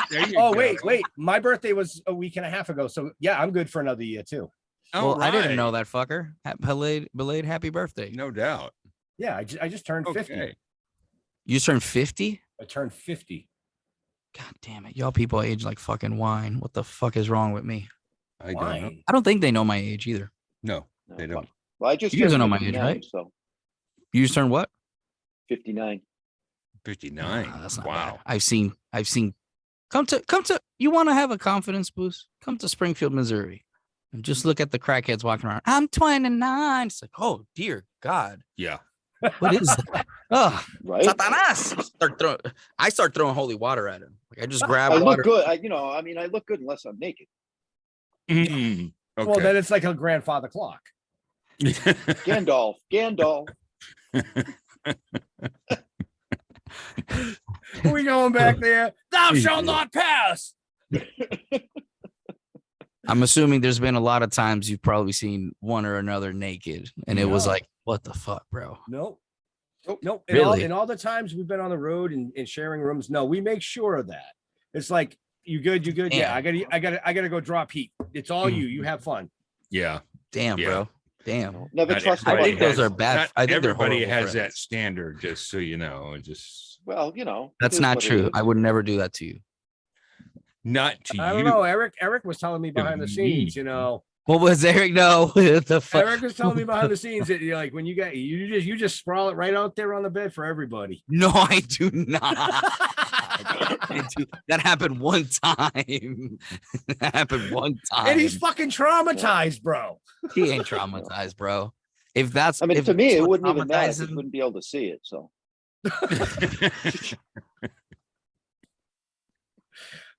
[SPEAKER 1] There you
[SPEAKER 2] Oh,
[SPEAKER 1] go.
[SPEAKER 2] wait. My birthday was a week and a half ago. So yeah, I'm good for another year too.
[SPEAKER 1] All
[SPEAKER 3] Well, I didn't know
[SPEAKER 1] right.
[SPEAKER 3] that fucker. Belated happy birthday.
[SPEAKER 1] No doubt.
[SPEAKER 2] Yeah, I just turned 50.
[SPEAKER 1] Okay.
[SPEAKER 3] You turned 50?
[SPEAKER 2] I turned 50.
[SPEAKER 3] God damn it. Y'all people age like fucking wine. What the fuck is wrong with me?
[SPEAKER 1] I don't know.
[SPEAKER 2] Why?
[SPEAKER 3] I don't think they know my age either.
[SPEAKER 1] No,
[SPEAKER 4] No,
[SPEAKER 1] they don't.
[SPEAKER 4] Well, I just
[SPEAKER 3] You guys
[SPEAKER 4] turned
[SPEAKER 3] don't know my age,
[SPEAKER 4] 59,
[SPEAKER 3] right?
[SPEAKER 4] So
[SPEAKER 3] You just turned what?
[SPEAKER 4] 59.
[SPEAKER 1] 59.
[SPEAKER 3] Nah, that's not
[SPEAKER 1] Wow.
[SPEAKER 3] bad. I've seen come to you want to have a confidence boost? Come to Springfield, Missouri. And just look at the crackheads walking around. I'm 29. It's like, oh dear God.
[SPEAKER 1] Yeah.
[SPEAKER 3] What is that? Oh,
[SPEAKER 4] Right?
[SPEAKER 3] Satanas. I start throwing holy water at him. Like I just grab
[SPEAKER 4] I
[SPEAKER 3] water.
[SPEAKER 4] look good. I look good unless I'm naked.
[SPEAKER 1] Mhm. Okay.
[SPEAKER 2] Well, then it's like a grandfather clock.
[SPEAKER 4] Gandalf.
[SPEAKER 2] Are we going back there? Thou shalt not pass.
[SPEAKER 3] I'm assuming there's been a lot of times you've probably seen one or another naked, and it was
[SPEAKER 2] No.
[SPEAKER 3] like, what the fuck, bro?
[SPEAKER 2] Nope.
[SPEAKER 4] Nope.
[SPEAKER 2] Nope.
[SPEAKER 3] Really?
[SPEAKER 2] And all the times we've been on the road and sharing rooms, no, we make sure of that. It's like, you good? Yeah, I gotta go drop heat. It's all you. You have fun.
[SPEAKER 1] Yeah.
[SPEAKER 3] Damn,
[SPEAKER 1] Yeah.
[SPEAKER 3] bro. Damn.
[SPEAKER 4] Never
[SPEAKER 1] Not
[SPEAKER 4] trust
[SPEAKER 3] I
[SPEAKER 1] everybody
[SPEAKER 3] think those
[SPEAKER 4] anybody.
[SPEAKER 3] are bad.
[SPEAKER 1] Not
[SPEAKER 3] I think they're
[SPEAKER 1] everybody
[SPEAKER 3] horrible
[SPEAKER 1] has that
[SPEAKER 3] friends.
[SPEAKER 1] standard, just so you know. Just
[SPEAKER 4] Well, it
[SPEAKER 3] That's
[SPEAKER 4] is
[SPEAKER 3] not
[SPEAKER 4] what it
[SPEAKER 3] true.
[SPEAKER 4] is.
[SPEAKER 3] I would never do that to you.
[SPEAKER 1] not to
[SPEAKER 2] I
[SPEAKER 1] you.
[SPEAKER 2] don't know. Eric was telling me behind the
[SPEAKER 1] me.
[SPEAKER 2] scenes,
[SPEAKER 3] What was Eric? No, the fuck.
[SPEAKER 2] Eric was telling me behind the scenes that you're like when you just sprawl it right out there on the bed for everybody.
[SPEAKER 3] No, I do not. That happened one time. That happened one time.
[SPEAKER 2] And he's fucking traumatized, bro.
[SPEAKER 3] He ain't traumatized, bro. If that's,
[SPEAKER 4] I mean,
[SPEAKER 3] if
[SPEAKER 4] to me,
[SPEAKER 3] that's
[SPEAKER 4] it
[SPEAKER 3] what
[SPEAKER 4] wouldn't even matter. 'Cause
[SPEAKER 3] traumatized
[SPEAKER 4] you
[SPEAKER 3] him-
[SPEAKER 4] wouldn't be able to see it. So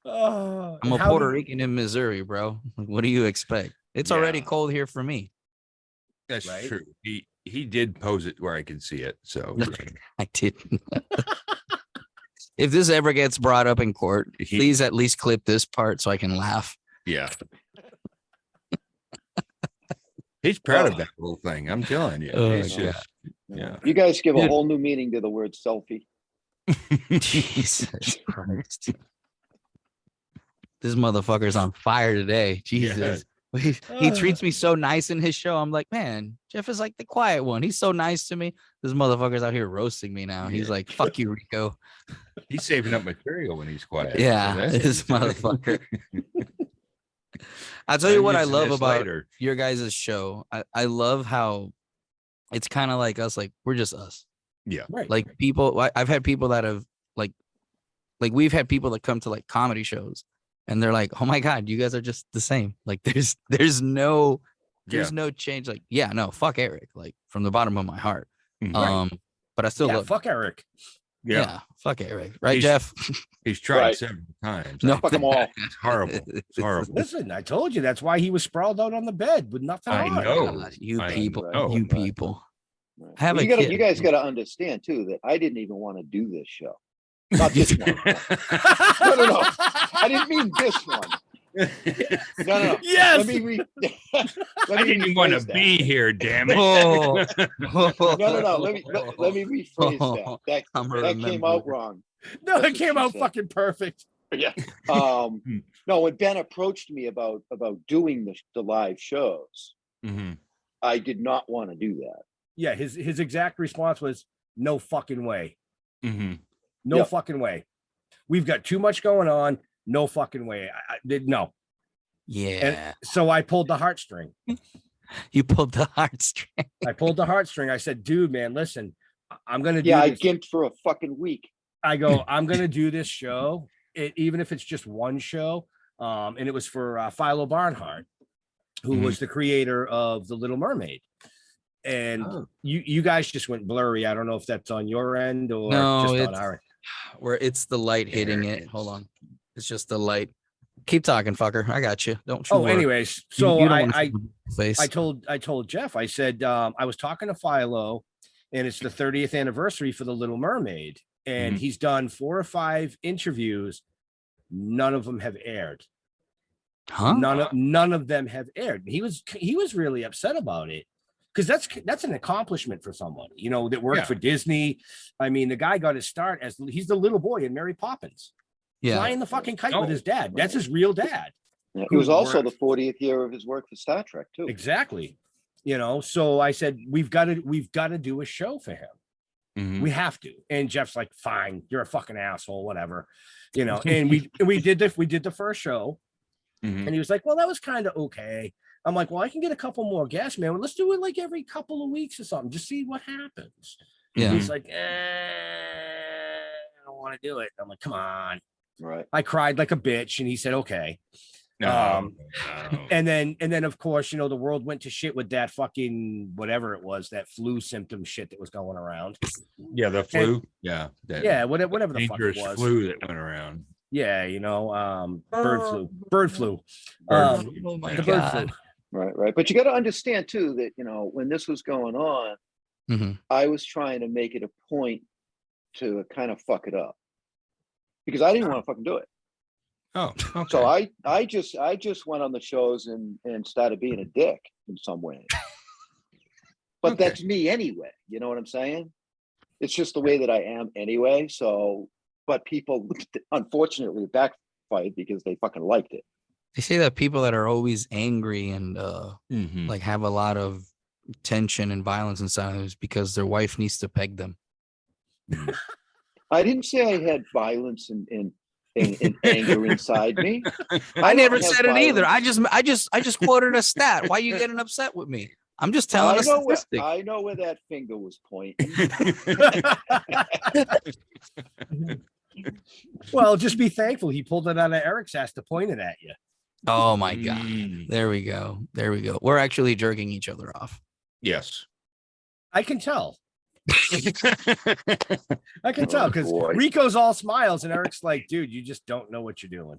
[SPEAKER 2] Oh,
[SPEAKER 3] I'm a
[SPEAKER 2] and how
[SPEAKER 3] Puerto
[SPEAKER 2] do-
[SPEAKER 3] Rican in Missouri, bro. Like, what do you expect? It's already
[SPEAKER 1] Yeah.
[SPEAKER 3] cold here for me.
[SPEAKER 1] That's
[SPEAKER 2] Right?
[SPEAKER 1] true. He did pose it where I could see it. So
[SPEAKER 3] I didn't. If this ever gets brought up in court, please at least clip this part so I can laugh.
[SPEAKER 1] yeah. He's proud of that whole thing. I'm telling you.
[SPEAKER 3] Oh,
[SPEAKER 1] It's
[SPEAKER 3] yeah.
[SPEAKER 1] just yeah.
[SPEAKER 4] you guys give a
[SPEAKER 3] Dude.
[SPEAKER 4] whole new meaning to the word selfie.
[SPEAKER 3] Jesus Christ. This motherfucker's on fire today. Jesus. He treats me so nice in his show. I'm like, man, Jeff is like the quiet one. He's so nice to me. This motherfucker's out here roasting me now. He's
[SPEAKER 1] Yeah.
[SPEAKER 3] like, fuck you, Rico.
[SPEAKER 1] He's saving up material when he's quiet.
[SPEAKER 3] Yeah,
[SPEAKER 1] That's
[SPEAKER 3] this
[SPEAKER 1] what he's
[SPEAKER 3] motherfucker.
[SPEAKER 1] doing.
[SPEAKER 3] I'll tell you
[SPEAKER 1] I'm
[SPEAKER 3] what I
[SPEAKER 1] using
[SPEAKER 3] love
[SPEAKER 1] this
[SPEAKER 3] about
[SPEAKER 1] later.
[SPEAKER 3] your guys' show. I love how it's kind of like us, like we're just us.
[SPEAKER 1] Yeah.
[SPEAKER 2] Right.
[SPEAKER 3] Like people, I've had people that have like we've had people that come to like comedy shows and they're like, oh my God, you guys are just the same. Like there's no change. Like, yeah, no, fuck Eric, like from the bottom of my heart.
[SPEAKER 1] Mhm.
[SPEAKER 3] But I still
[SPEAKER 2] yeah,
[SPEAKER 3] love,
[SPEAKER 2] fuck Eric.
[SPEAKER 3] yeah, fuck Eric. Right,
[SPEAKER 1] He's-
[SPEAKER 3] Jeff?
[SPEAKER 1] He's tried
[SPEAKER 4] Right.
[SPEAKER 1] several times.
[SPEAKER 3] No.
[SPEAKER 4] Fuck them all.
[SPEAKER 1] It's horrible. It's horrible.
[SPEAKER 2] Listen, I told you that's why he was sprawled out on the bed with nothing
[SPEAKER 1] I
[SPEAKER 2] on.
[SPEAKER 1] know.
[SPEAKER 3] God, you
[SPEAKER 1] I
[SPEAKER 3] people,
[SPEAKER 1] know.
[SPEAKER 3] you
[SPEAKER 4] Right.
[SPEAKER 3] people.
[SPEAKER 4] Right.
[SPEAKER 3] Have
[SPEAKER 4] Well,
[SPEAKER 3] a
[SPEAKER 4] you
[SPEAKER 3] kid.
[SPEAKER 4] guys got to understand too that I didn't even want to do this show. Not this one. No. I didn't mean this one. No.
[SPEAKER 2] Yes.
[SPEAKER 4] Let me re- let
[SPEAKER 1] I
[SPEAKER 4] me
[SPEAKER 1] didn't even want
[SPEAKER 4] rephrase
[SPEAKER 1] to
[SPEAKER 4] that.
[SPEAKER 1] be here, damn it.
[SPEAKER 3] Oh.
[SPEAKER 4] No. Let me rephrase that.
[SPEAKER 3] I'm
[SPEAKER 4] That came
[SPEAKER 3] remember.
[SPEAKER 4] out wrong.
[SPEAKER 2] No, it
[SPEAKER 4] That's what
[SPEAKER 2] came
[SPEAKER 4] she
[SPEAKER 2] out
[SPEAKER 4] said.
[SPEAKER 2] fucking perfect.
[SPEAKER 4] Yeah. No, when Ben approached me about doing the live shows,
[SPEAKER 1] Mhm.
[SPEAKER 4] I did not want to do that.
[SPEAKER 2] Yeah, his exact response was no fucking way.
[SPEAKER 1] Mhm.
[SPEAKER 2] No
[SPEAKER 4] Yep.
[SPEAKER 2] fucking way. We've got too much going on. No fucking way. I did no.
[SPEAKER 3] Yeah.
[SPEAKER 2] So I pulled the heartstring.
[SPEAKER 3] You pulled the heartstring.
[SPEAKER 2] I pulled the heartstring. I said, dude, man, listen, I'm gonna do
[SPEAKER 4] Yeah, I
[SPEAKER 2] this.
[SPEAKER 4] gimped for a fucking week.
[SPEAKER 2] I go, I'm gonna do this show, even if it's just one show. And it was for Philo Barnhart, who
[SPEAKER 1] Mhm.
[SPEAKER 2] was the creator of The Little Mermaid. And
[SPEAKER 1] Oh.
[SPEAKER 2] you guys just went blurry. I don't know if that's on your end or
[SPEAKER 3] No,
[SPEAKER 2] just on
[SPEAKER 3] it's-
[SPEAKER 2] our end.
[SPEAKER 3] where it's the light hitting
[SPEAKER 1] There
[SPEAKER 3] it.
[SPEAKER 1] it
[SPEAKER 3] Hold
[SPEAKER 1] is.
[SPEAKER 3] on. It's just the light. Keep talking, fucker. I got you. Don't you
[SPEAKER 2] Oh,
[SPEAKER 3] worry.
[SPEAKER 2] anyways,
[SPEAKER 3] You-
[SPEAKER 2] so
[SPEAKER 3] you don't wanna see
[SPEAKER 2] I
[SPEAKER 3] my face.
[SPEAKER 2] I told Jeff, I said, I was talking to Philo, and it's the 30th anniversary for The Little Mermaid. And
[SPEAKER 1] Mhm.
[SPEAKER 2] he's done 4 or 5 interviews. None of them have aired.
[SPEAKER 3] Huh?
[SPEAKER 2] None of them have aired. He was really upset about it. Because that's an accomplishment for someone, you know, that worked
[SPEAKER 1] Yeah.
[SPEAKER 2] for Disney. I mean, the guy got his start as he's the little boy in Mary Poppins,
[SPEAKER 3] Yeah.
[SPEAKER 2] flying the fucking kite with
[SPEAKER 1] Oh,
[SPEAKER 2] his dad. That's his real dad.
[SPEAKER 4] Yeah, it was
[SPEAKER 2] who
[SPEAKER 4] also the
[SPEAKER 2] worked-
[SPEAKER 4] 40th year of his work for Star Trek too.
[SPEAKER 2] Exactly. You know, so I said, we've got to do a show for him.
[SPEAKER 1] Mhm.
[SPEAKER 2] We have to. And Jeff's like, fine, you're a fucking asshole, whatever. You know, and we did the first show,
[SPEAKER 1] Mhm.
[SPEAKER 2] and he was like, well, that was kind of okay. I'm like, well, I can get a couple more guests, man. Well, let's do it like every couple of weeks or something. Just see what happens.
[SPEAKER 3] Yeah.
[SPEAKER 2] He's like, I don't want to do it. I'm like, come on.
[SPEAKER 4] Right.
[SPEAKER 2] I cried like a bitch, and he said, okay.
[SPEAKER 1] No, no.
[SPEAKER 2] And then of course, you know, the world went to shit with that fucking whatever it was, that flu symptom shit that was going around.
[SPEAKER 1] Yeah, the flu. Yeah, that
[SPEAKER 2] Yeah, whatever the fuck it
[SPEAKER 1] dangerous
[SPEAKER 2] was.
[SPEAKER 1] flu that went around.
[SPEAKER 2] Yeah, you know, bird flu.
[SPEAKER 1] Bird
[SPEAKER 2] Um,
[SPEAKER 1] flu.
[SPEAKER 3] Oh my
[SPEAKER 2] the bird flu.
[SPEAKER 3] God.
[SPEAKER 4] Right. But you got to understand too that, you know, when this was going on,
[SPEAKER 3] Mhm.
[SPEAKER 4] I was trying to make it a point to kind of fuck it up because I didn't want to fucking do it.
[SPEAKER 1] Oh, okay.
[SPEAKER 4] So I just went on the shows and started being a dick in some way. But
[SPEAKER 1] Okay.
[SPEAKER 4] that's me anyway. You know what I'm saying? It's just the way that I am anyway. So, but people unfortunately backfired because they fucking liked it.
[SPEAKER 3] They say that people that are always angry and
[SPEAKER 1] Mhm.
[SPEAKER 3] like have a lot of tension and violence inside of them is because their wife needs to peg them.
[SPEAKER 4] I didn't say I had violence and anger inside me.
[SPEAKER 3] I never
[SPEAKER 4] don't have
[SPEAKER 3] said it either.
[SPEAKER 4] violence.
[SPEAKER 3] I just quoted a stat. Why are you getting upset with me? I'm just telling a statistic.
[SPEAKER 4] I know where that finger was pointing.
[SPEAKER 2] Well, just be thankful he pulled it out of Eric's ass to point it at you.
[SPEAKER 3] Oh my God.
[SPEAKER 1] Mm,
[SPEAKER 3] There we go. There we go. We're actually jerking each other off.
[SPEAKER 1] yes.
[SPEAKER 2] I can tell. I can
[SPEAKER 4] Oh,
[SPEAKER 2] tell because
[SPEAKER 4] boy.
[SPEAKER 2] Rico's all smiles and Eric's like, dude, you just don't know what you're doing.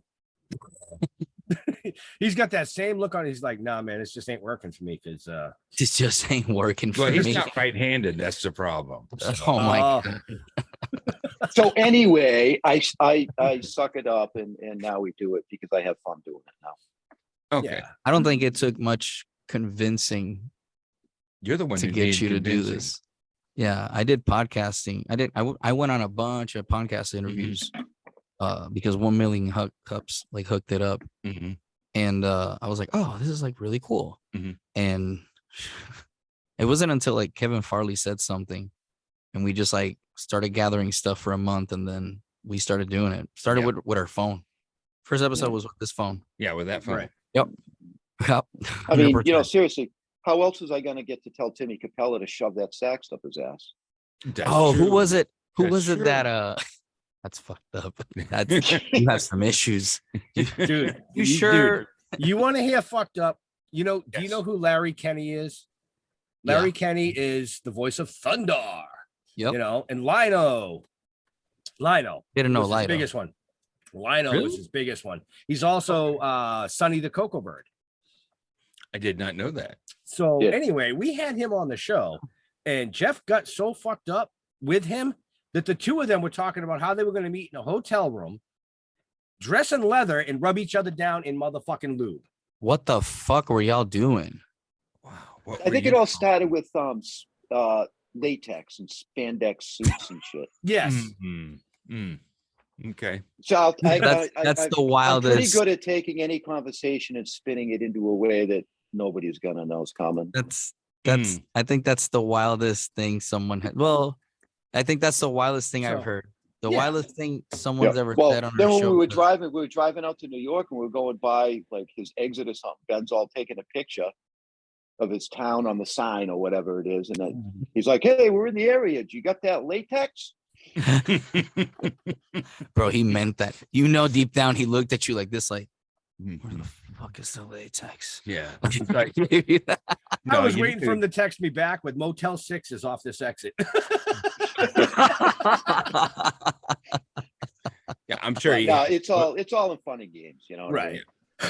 [SPEAKER 2] He's got that same look on. He's like, nah, man, it just ain't working for me because
[SPEAKER 3] This just ain't working for
[SPEAKER 1] Well, he's
[SPEAKER 3] me.
[SPEAKER 1] not right-handed. That's the problem. So,
[SPEAKER 3] Oh my
[SPEAKER 2] Oh.
[SPEAKER 3] God.
[SPEAKER 4] So anyway, I suck it up and now we do it because I have fun doing it now.
[SPEAKER 1] okay.
[SPEAKER 2] yeah.
[SPEAKER 3] I don't think it took much convincing
[SPEAKER 1] You're the one
[SPEAKER 3] to
[SPEAKER 1] who
[SPEAKER 3] get
[SPEAKER 1] needed
[SPEAKER 3] you to do
[SPEAKER 1] convincing.
[SPEAKER 3] this. Yeah, I did podcasting. I went on a bunch of podcast interviews because 1 Million Cups like hooked it up.
[SPEAKER 1] Mhm.
[SPEAKER 3] And I was like, oh, this is like really cool.
[SPEAKER 1] Mhm.
[SPEAKER 3] And it wasn't until like Kevin Farley said something and we just like started gathering stuff for a month and then we started doing it. Started
[SPEAKER 1] Yeah.
[SPEAKER 3] with our phone. First episode
[SPEAKER 4] Yeah.
[SPEAKER 3] was with this phone.
[SPEAKER 1] Yeah, with that phone.
[SPEAKER 2] Right.
[SPEAKER 3] Yep.
[SPEAKER 4] I mean, you know,
[SPEAKER 3] 100%.
[SPEAKER 4] seriously, how else was I going to get to tell Timmy Capella to shove that sax up his ass?
[SPEAKER 1] That's
[SPEAKER 3] Oh, who
[SPEAKER 1] true.
[SPEAKER 3] was it? Who
[SPEAKER 1] That's
[SPEAKER 3] was it
[SPEAKER 1] true.
[SPEAKER 3] that that's fucked up. That's you have some issues.
[SPEAKER 2] Dude,
[SPEAKER 3] You sure?
[SPEAKER 2] dude, you want to hear fucked up? You know, do you
[SPEAKER 1] Yes.
[SPEAKER 2] know who Larry Kenny is?
[SPEAKER 3] Yeah.
[SPEAKER 2] Larry Kenny is the voice of Thunder.
[SPEAKER 3] Yep.
[SPEAKER 2] You know, and Lino.
[SPEAKER 3] Didn't know
[SPEAKER 2] was his
[SPEAKER 3] Lido.
[SPEAKER 2] biggest one. Lino
[SPEAKER 1] Really?
[SPEAKER 2] was his biggest one. He's also Sonny the Cocoa Bird.
[SPEAKER 1] I did not know that.
[SPEAKER 2] So
[SPEAKER 4] Yeah.
[SPEAKER 2] anyway, we had him on the show, and Jeff got so fucked up with him that the two of them were talking about how they were going to meet in a hotel room, dress in leather, and rub each other down in motherfucking lube.
[SPEAKER 3] What the fuck were y'all doing?
[SPEAKER 1] Wow. What
[SPEAKER 4] I
[SPEAKER 1] were
[SPEAKER 4] think
[SPEAKER 1] you-
[SPEAKER 4] it all started with latex and spandex suits and shit.
[SPEAKER 2] Yes.
[SPEAKER 1] Mhm. Mm. Okay.
[SPEAKER 4] So
[SPEAKER 3] That's the
[SPEAKER 4] I'm pretty
[SPEAKER 3] wildest.
[SPEAKER 4] good at taking any conversation and spinning it into a way that nobody's gonna know is coming.
[SPEAKER 3] That's
[SPEAKER 1] Mm.
[SPEAKER 3] I think that's the wildest thing someone had. Well, I think that's the wildest thing
[SPEAKER 2] So,
[SPEAKER 3] I've heard. The
[SPEAKER 2] yeah.
[SPEAKER 3] wildest thing someone's ever
[SPEAKER 4] Well,
[SPEAKER 3] said on
[SPEAKER 4] then
[SPEAKER 3] our
[SPEAKER 4] when
[SPEAKER 3] show.
[SPEAKER 4] we were driving out to New York and we were going by like his exit or something. Ben's all taking a picture of his town on the sign or whatever it is, and then he's like, "Hey, we're in the area. Do you got that latex?"
[SPEAKER 3] Bro, he meant that. You know, deep down, he looked at you like this, like, where the
[SPEAKER 1] Mhm.
[SPEAKER 3] fuck is the latex?
[SPEAKER 1] Yeah.
[SPEAKER 2] I
[SPEAKER 1] No,
[SPEAKER 2] was
[SPEAKER 1] you
[SPEAKER 2] waiting
[SPEAKER 1] need
[SPEAKER 2] for him to text me back with Motel 6 is off this exit.
[SPEAKER 1] I'm sure
[SPEAKER 4] But
[SPEAKER 1] he
[SPEAKER 4] no,
[SPEAKER 1] has.
[SPEAKER 4] it's all in fun and games, you know. What I
[SPEAKER 2] Right.
[SPEAKER 4] mean?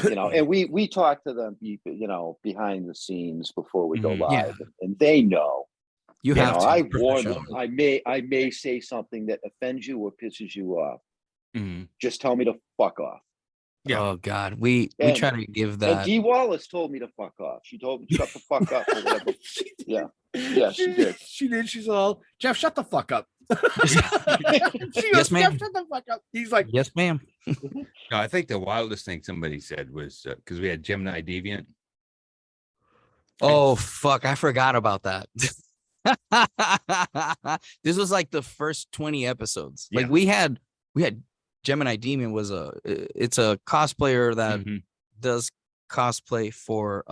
[SPEAKER 4] You know, and we talk to them, you know, behind the scenes before we go
[SPEAKER 1] Mhm.
[SPEAKER 4] live,
[SPEAKER 3] Yeah.
[SPEAKER 4] and they know.
[SPEAKER 3] You
[SPEAKER 4] You
[SPEAKER 3] have
[SPEAKER 4] know,
[SPEAKER 3] to.
[SPEAKER 4] I warn them.
[SPEAKER 3] professionally.
[SPEAKER 4] I may say something that offends you or pisses you off.
[SPEAKER 1] Mhm.
[SPEAKER 4] Just tell me to fuck off.
[SPEAKER 1] Yeah.
[SPEAKER 3] Oh God, we
[SPEAKER 4] And-
[SPEAKER 3] try to give
[SPEAKER 4] And
[SPEAKER 3] that.
[SPEAKER 4] Dee Wallace told me to fuck off. She told me shut the fuck up or whatever. Yeah. Yeah, she did.
[SPEAKER 2] She did. She's all, Jeff, shut the fuck up. She
[SPEAKER 3] Yes,
[SPEAKER 2] goes,
[SPEAKER 3] ma'am.
[SPEAKER 2] Jeff, shut the fuck up. He's like,
[SPEAKER 3] Yes, ma'am.
[SPEAKER 1] No, I think the wildest thing somebody said was because we had Gemini Deviant.
[SPEAKER 3] Oh fuck, I forgot about that. This was like the first 20 episodes. Like
[SPEAKER 1] Yeah.
[SPEAKER 3] we had Gemini Demon was it's a cosplayer that
[SPEAKER 1] Mhm.
[SPEAKER 3] does cosplay for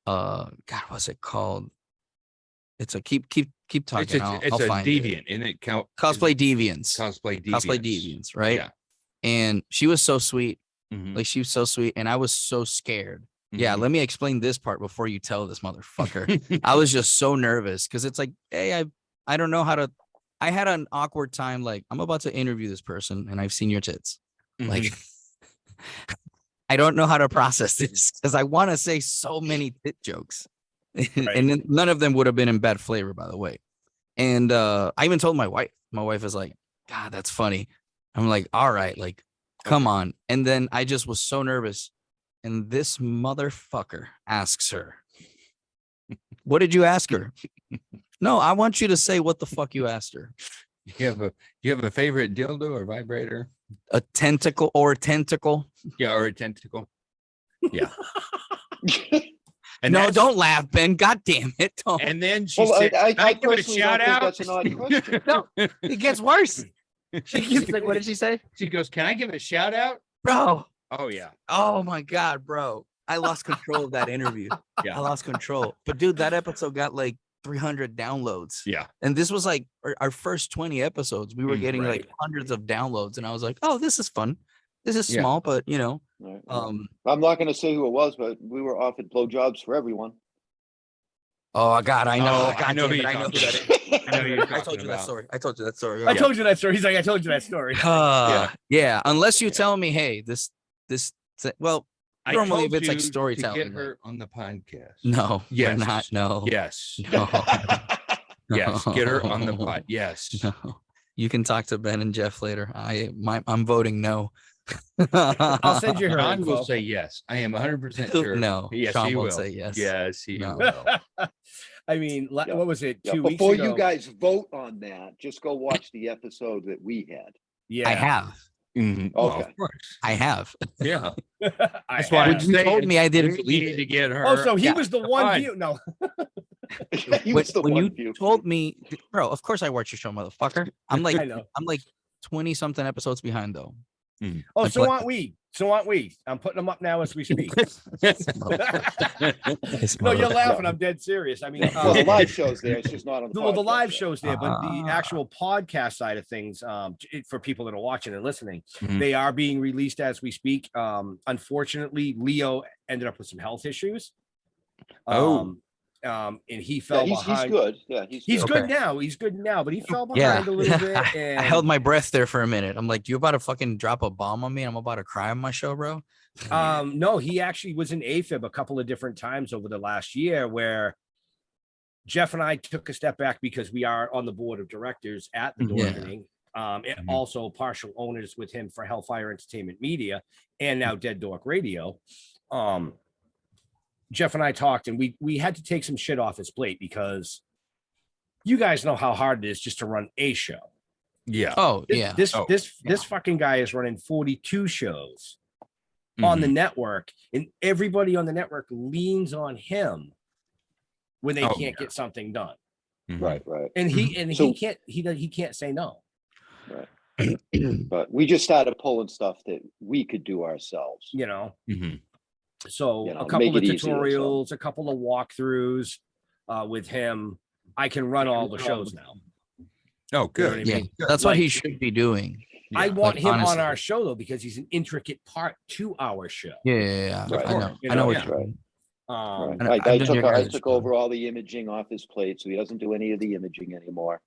[SPEAKER 3] God, what's it called? It's a keep talking.
[SPEAKER 1] It's
[SPEAKER 3] I'll
[SPEAKER 1] a
[SPEAKER 3] find it.
[SPEAKER 1] deviant, isn't it?
[SPEAKER 3] Cosplay Deviants.
[SPEAKER 1] Cosplay deviants.
[SPEAKER 3] Cosplay Deviants, right?
[SPEAKER 1] Yeah.
[SPEAKER 3] And she was so sweet.
[SPEAKER 1] Mhm.
[SPEAKER 3] Like she was so sweet, and I was so scared. Yeah,
[SPEAKER 1] Mhm.
[SPEAKER 3] let me explain this part before you tell this motherfucker. I was just so nervous because it's like, hey, I don't know how to. I had an awkward time. Like I'm about to interview this person, and I've seen your tits. Like
[SPEAKER 1] Mhm.
[SPEAKER 3] I don't know how to process this because I want to say so many tit jokes, and then none of them would have been in bad flavor, by the way. And I even told my wife. My wife is like, God, that's funny. I'm like, all right, like, come on. And then I just was so nervous. And this motherfucker asks her, what did you ask her? No, I want you to say what the fuck you asked her.
[SPEAKER 1] Do you have a favorite dildo or vibrator?
[SPEAKER 3] A tentacle or a tentacle?
[SPEAKER 1] Yeah, or a tentacle. Yeah. And
[SPEAKER 3] No,
[SPEAKER 1] that's-
[SPEAKER 3] don't laugh, Ben. God damn it. Don't.
[SPEAKER 1] And then she
[SPEAKER 4] Well,
[SPEAKER 1] said,
[SPEAKER 4] I
[SPEAKER 1] "Can I give it a
[SPEAKER 4] personally
[SPEAKER 1] shout
[SPEAKER 4] don't think
[SPEAKER 1] out?"
[SPEAKER 4] that's an odd question.
[SPEAKER 3] No, it gets worse. She's like, what did she say?
[SPEAKER 1] She goes, "Can I give a shout out?"
[SPEAKER 3] Bro.
[SPEAKER 1] Oh yeah.
[SPEAKER 3] Oh my God, bro. I lost control of that interview.
[SPEAKER 1] Yeah.
[SPEAKER 3] I lost control. But dude, that episode got like 300 downloads.
[SPEAKER 1] Yeah.
[SPEAKER 3] And this was like our first 20 episodes. We were getting
[SPEAKER 1] right.
[SPEAKER 3] like hundreds of downloads. And I was like, oh, this is fun. This is
[SPEAKER 1] Yeah.
[SPEAKER 3] small, but you know,
[SPEAKER 4] Right.
[SPEAKER 3] um,
[SPEAKER 4] I'm not going to say who it was, but we were offered blowjobs for everyone.
[SPEAKER 3] oh God, I know.
[SPEAKER 1] Oh,
[SPEAKER 3] God
[SPEAKER 1] I know
[SPEAKER 3] damn
[SPEAKER 1] who
[SPEAKER 3] it,
[SPEAKER 1] you're
[SPEAKER 3] I know who
[SPEAKER 1] talking
[SPEAKER 3] that is.
[SPEAKER 1] I know who you're
[SPEAKER 3] I
[SPEAKER 1] talking
[SPEAKER 3] told you that
[SPEAKER 1] about.
[SPEAKER 3] story. I told you that story.
[SPEAKER 2] I told you that story. He's like, I told you that story.
[SPEAKER 3] Yeah. Unless you tell me, hey, well,
[SPEAKER 1] I
[SPEAKER 3] normally
[SPEAKER 1] told
[SPEAKER 3] if it's like
[SPEAKER 1] you to
[SPEAKER 3] storytelling,
[SPEAKER 1] get
[SPEAKER 3] like-
[SPEAKER 1] her on the podcast.
[SPEAKER 3] no,
[SPEAKER 1] Yes.
[SPEAKER 3] we're not. No.
[SPEAKER 1] Yes.
[SPEAKER 3] No.
[SPEAKER 1] Yes. Get her on the pod. Yes.
[SPEAKER 3] No. You can talk to Ben and Jeff later. I'm voting no.
[SPEAKER 2] I'll send you her
[SPEAKER 1] Sean
[SPEAKER 2] info.
[SPEAKER 1] will say yes. I am 100% sure.
[SPEAKER 3] No,
[SPEAKER 1] Yes,
[SPEAKER 3] Sean
[SPEAKER 1] he
[SPEAKER 3] won't
[SPEAKER 1] will.
[SPEAKER 3] say yes.
[SPEAKER 1] Yes, he
[SPEAKER 3] No.
[SPEAKER 1] will.
[SPEAKER 2] I mean,
[SPEAKER 4] Yeah.
[SPEAKER 2] what was it?
[SPEAKER 4] Yeah,
[SPEAKER 2] 2 weeks
[SPEAKER 4] before
[SPEAKER 2] ago?
[SPEAKER 4] you guys vote on that, just go watch the episode that we had.
[SPEAKER 2] Yeah.
[SPEAKER 3] I have.
[SPEAKER 1] Mhm. Well,
[SPEAKER 4] Okay.
[SPEAKER 1] of course.
[SPEAKER 3] I have.
[SPEAKER 1] Yeah.
[SPEAKER 2] I
[SPEAKER 1] That's why
[SPEAKER 2] have.
[SPEAKER 1] I'm
[SPEAKER 3] When you told
[SPEAKER 1] saying
[SPEAKER 3] me I didn't
[SPEAKER 1] we
[SPEAKER 3] believe
[SPEAKER 1] need
[SPEAKER 3] it.
[SPEAKER 1] to get her.
[SPEAKER 2] Oh, so he
[SPEAKER 3] Yeah.
[SPEAKER 2] was the one
[SPEAKER 1] Fine.
[SPEAKER 2] view. No.
[SPEAKER 4] He was the
[SPEAKER 3] when
[SPEAKER 4] one
[SPEAKER 3] you
[SPEAKER 4] view.
[SPEAKER 3] told me, bro, of course I watch your show, motherfucker. I'm like,
[SPEAKER 2] I know.
[SPEAKER 3] I'm like 20 something episodes behind though.
[SPEAKER 2] Oh,
[SPEAKER 3] Like
[SPEAKER 2] so
[SPEAKER 3] what?
[SPEAKER 2] aren't we? So aren't we? I'm putting them up now as we speak.
[SPEAKER 3] This
[SPEAKER 2] No, you're
[SPEAKER 3] motherfucker.
[SPEAKER 2] laughing. I'm dead serious. I mean,
[SPEAKER 4] Well, the live show's there. It's just not on the
[SPEAKER 2] well, the
[SPEAKER 4] podcast
[SPEAKER 2] live
[SPEAKER 4] yet.
[SPEAKER 2] show's there, but the
[SPEAKER 3] Ah.
[SPEAKER 2] actual podcast side of things, for people that are watching and listening,
[SPEAKER 1] Mhm.
[SPEAKER 2] they are being released as we speak. Unfortunately, Leo ended up with some health issues.
[SPEAKER 1] Oh.
[SPEAKER 2] And he
[SPEAKER 4] Yeah,
[SPEAKER 2] fell
[SPEAKER 4] he's
[SPEAKER 2] behind.
[SPEAKER 4] good. Yeah, he's
[SPEAKER 2] He's
[SPEAKER 4] good.
[SPEAKER 2] good now. He's good now, but he fell
[SPEAKER 3] Yeah.
[SPEAKER 2] behind a little bit.
[SPEAKER 3] I
[SPEAKER 2] And
[SPEAKER 3] held my breath there for a minute. I'm like, you about to fucking drop a bomb on me? I'm about to cry on my show, bro.
[SPEAKER 2] no, he actually was in AFib a couple of different times over the last year where Jeff and I took a step back because we are on the board of directors at the
[SPEAKER 3] Yeah.
[SPEAKER 2] Dorkening. And
[SPEAKER 1] Mhm.
[SPEAKER 2] also partial owners with him for Hellfire Entertainment Media and now Dead Dork Radio. Jeff and I talked, and we had to take some shit off his plate because you guys know how hard it is just to run a show.
[SPEAKER 1] Yeah.
[SPEAKER 3] Oh,
[SPEAKER 2] This,
[SPEAKER 3] yeah.
[SPEAKER 2] this
[SPEAKER 1] Oh,
[SPEAKER 2] this fucking guy is running 42 shows on the network, and everybody on the network leans on him when they
[SPEAKER 1] Oh,
[SPEAKER 2] can't
[SPEAKER 1] yeah.
[SPEAKER 2] get something done.
[SPEAKER 1] Mhm.
[SPEAKER 4] Right, right.
[SPEAKER 2] And
[SPEAKER 4] So-
[SPEAKER 2] he can't say no.
[SPEAKER 4] But we just started pulling stuff that we could do ourselves.
[SPEAKER 2] You know.
[SPEAKER 1] Mhm.
[SPEAKER 2] So
[SPEAKER 4] You know,
[SPEAKER 2] a couple
[SPEAKER 4] make
[SPEAKER 2] of
[SPEAKER 4] it easier, so.
[SPEAKER 2] tutorials, a couple of walkthroughs with him. I can run all the shows now.
[SPEAKER 1] Oh,
[SPEAKER 2] You know what I
[SPEAKER 1] good.
[SPEAKER 3] Yeah.
[SPEAKER 2] mean?
[SPEAKER 3] That's what he
[SPEAKER 2] Like-
[SPEAKER 3] should be doing.
[SPEAKER 2] I
[SPEAKER 1] Yeah.
[SPEAKER 2] want
[SPEAKER 3] Like,
[SPEAKER 2] him
[SPEAKER 3] honestly.
[SPEAKER 2] on our show though because he's an intricate part to our show.
[SPEAKER 3] Yeah.
[SPEAKER 4] Right.
[SPEAKER 3] I know.
[SPEAKER 2] You
[SPEAKER 3] I know
[SPEAKER 2] know,
[SPEAKER 3] what
[SPEAKER 2] yeah.
[SPEAKER 3] you mean.
[SPEAKER 4] Right.
[SPEAKER 3] And
[SPEAKER 4] I
[SPEAKER 3] I've done your
[SPEAKER 4] I
[SPEAKER 3] guys'
[SPEAKER 4] took
[SPEAKER 3] show.
[SPEAKER 4] over all the imaging off his plate, so he doesn't do any of the imaging anymore.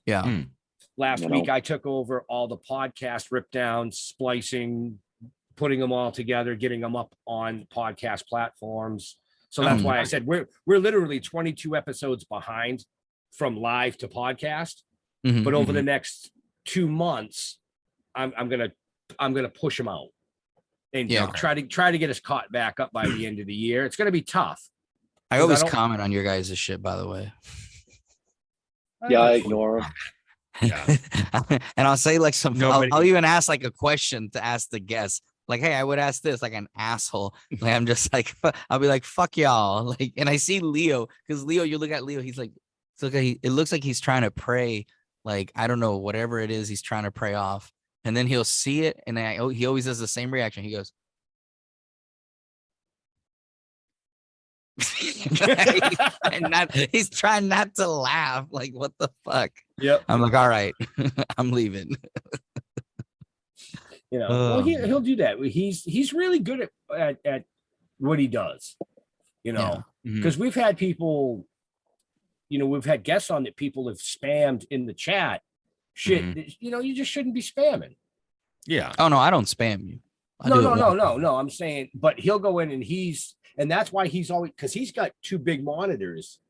[SPEAKER 3] Yeah.
[SPEAKER 1] Mm.
[SPEAKER 2] Last
[SPEAKER 4] You
[SPEAKER 2] week,
[SPEAKER 4] know.
[SPEAKER 2] I took over all the podcast rip downs, splicing, putting them all together, getting them up on podcast platforms. So that's why I said we're literally 22 episodes behind from live to podcast. But over the next 2 months, I'm gonna push them out and try to get us caught back up by the end of the year. It's gonna be tough.
[SPEAKER 3] I always comment on your guys' shit, by the way.
[SPEAKER 4] Yeah, I ignore them.
[SPEAKER 1] Yeah.
[SPEAKER 3] And I'll say like
[SPEAKER 1] Nobody-
[SPEAKER 3] I'll even ask like a question to ask the guests. Like, hey, I would ask this like an asshole. Like, I'm just like, I'll be like, fuck y'all. Like, and I see Leo, because Leo, you look at Leo, he's like, it looks like he's trying to pray, like, I don't know, whatever it is, he's trying to pray off. And then he'll see it, and he always does the same reaction. He goes, and he's trying not to laugh. Like, what the fuck?
[SPEAKER 2] Yep.
[SPEAKER 3] I'm like, all right, I'm leaving.
[SPEAKER 2] You know, well, he'll do that. He's really good at what he does. You know, because we've had people, you know, we've had guests on that people have spammed in the chat. Shit, you know, you just shouldn't be spamming.
[SPEAKER 1] Yeah.
[SPEAKER 3] Oh no, I don't spam you.
[SPEAKER 2] No. I'm saying, but he'll go in and that's why he's always, because he's got 2 big monitors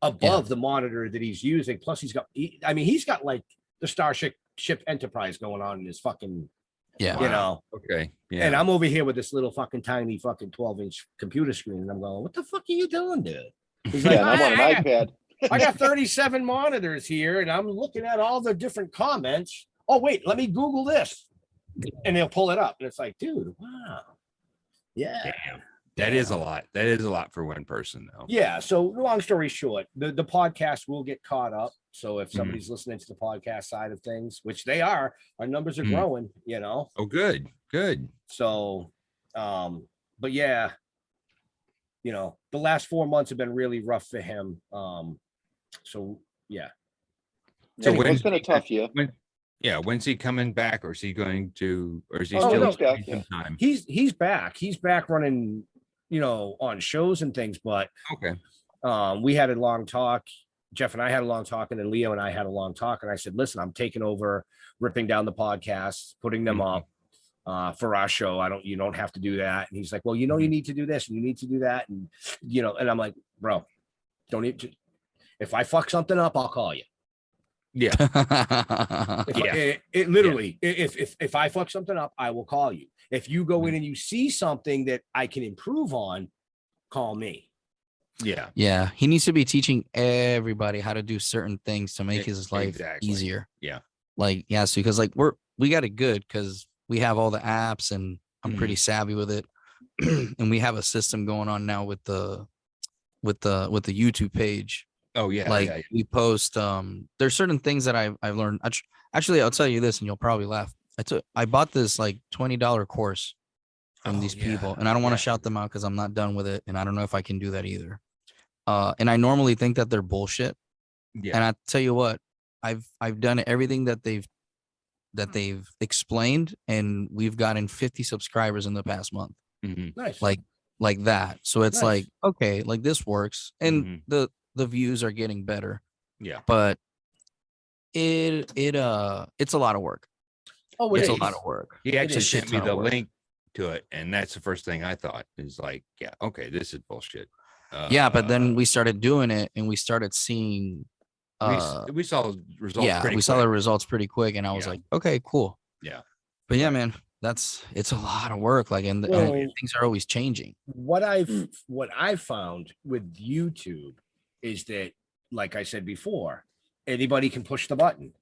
[SPEAKER 2] above the monitor that he's using. Plus, he's got like the Starship Enterprise going on in his fucking, you know.
[SPEAKER 1] Okay. Yeah.
[SPEAKER 2] And I'm over here with this little fucking tiny fucking 12-inch computer screen, and I'm going, "What the fuck are you doing, dude?" He's like,
[SPEAKER 4] I'm on an iPad.
[SPEAKER 2] I got 37 monitors here, and I'm looking at all the different comments. Oh wait, let me Google this, and they'll pull it up, and it's like, dude, wow, yeah.
[SPEAKER 1] Damn. That is a lot. That is a lot for one person, though.
[SPEAKER 2] Yeah. So long story short, the podcast will get caught up. So if somebody's listening to the podcast side of things, which they are, our numbers are growing, you know.
[SPEAKER 1] Oh, good.
[SPEAKER 2] So, but yeah, you know, the last 4 months have been really rough for him. So yeah.
[SPEAKER 1] So
[SPEAKER 4] It's been a tough year.
[SPEAKER 1] When's he coming back, or is he going to, or is he
[SPEAKER 2] Oh,
[SPEAKER 1] still
[SPEAKER 2] no.
[SPEAKER 4] back,
[SPEAKER 1] taking time?
[SPEAKER 2] He's back. He's back running, you know, on shows and things. But
[SPEAKER 1] Okay.
[SPEAKER 2] we had a long talk. Jeff and I had a long talk, and then Leo and I had a long talk. And I said, listen, I'm taking over, ripping down the podcasts, putting them up for our show. You don't have to do that. And he's like, well, you know, you need to do this and you need to do that. And, you know, and I'm like, bro, don't need to. If I fuck something up, I'll call you.
[SPEAKER 1] Yeah.
[SPEAKER 2] If I fuck something up, I will call you. If you go in and you see something that I can improve on, call me.
[SPEAKER 1] Yeah.
[SPEAKER 3] Yeah, he needs to be teaching everybody how to do certain things to make his life easier.
[SPEAKER 1] Yeah.
[SPEAKER 3] Like, so because like we got it good because we have all the apps and I'm pretty savvy with it. And we have a system going on now with the YouTube page.
[SPEAKER 1] Oh yeah.
[SPEAKER 3] Like we post there's certain things that I've learned. Actually, I'll tell you this and you'll probably laugh. I bought this like $20 course from these people, and I don't want to shout them out because I'm not done with it, and I don't know if I can do that either. And I normally think that they're bullshit.
[SPEAKER 1] Yeah.
[SPEAKER 3] And I tell you what, I've done everything that they've explained, and we've gotten 50 subscribers in the past month.
[SPEAKER 2] Nice.
[SPEAKER 3] Like that. So it's
[SPEAKER 2] Nice.
[SPEAKER 3] like, okay, like this works, and the views are getting better.
[SPEAKER 1] Yeah.
[SPEAKER 3] But it's a lot of work.
[SPEAKER 2] Oh,
[SPEAKER 3] It's a lot of work.
[SPEAKER 1] He actually
[SPEAKER 3] It's a shit
[SPEAKER 1] sent me
[SPEAKER 3] ton of
[SPEAKER 1] the
[SPEAKER 3] work.
[SPEAKER 1] link to it, and that's the first thing I thought is like, yeah, okay, this is bullshit.
[SPEAKER 3] Yeah, but then we started doing it, and we started seeing.
[SPEAKER 1] We saw results.
[SPEAKER 3] Yeah,
[SPEAKER 1] pretty
[SPEAKER 3] we saw
[SPEAKER 1] quick.
[SPEAKER 3] the results pretty quick, and I was like, okay, cool.
[SPEAKER 1] Yeah.
[SPEAKER 3] But yeah, man, it's a lot of work. Like, and
[SPEAKER 2] Well,
[SPEAKER 3] things are always changing.
[SPEAKER 2] What I've found with YouTube is that, like I said before, anybody can push the button,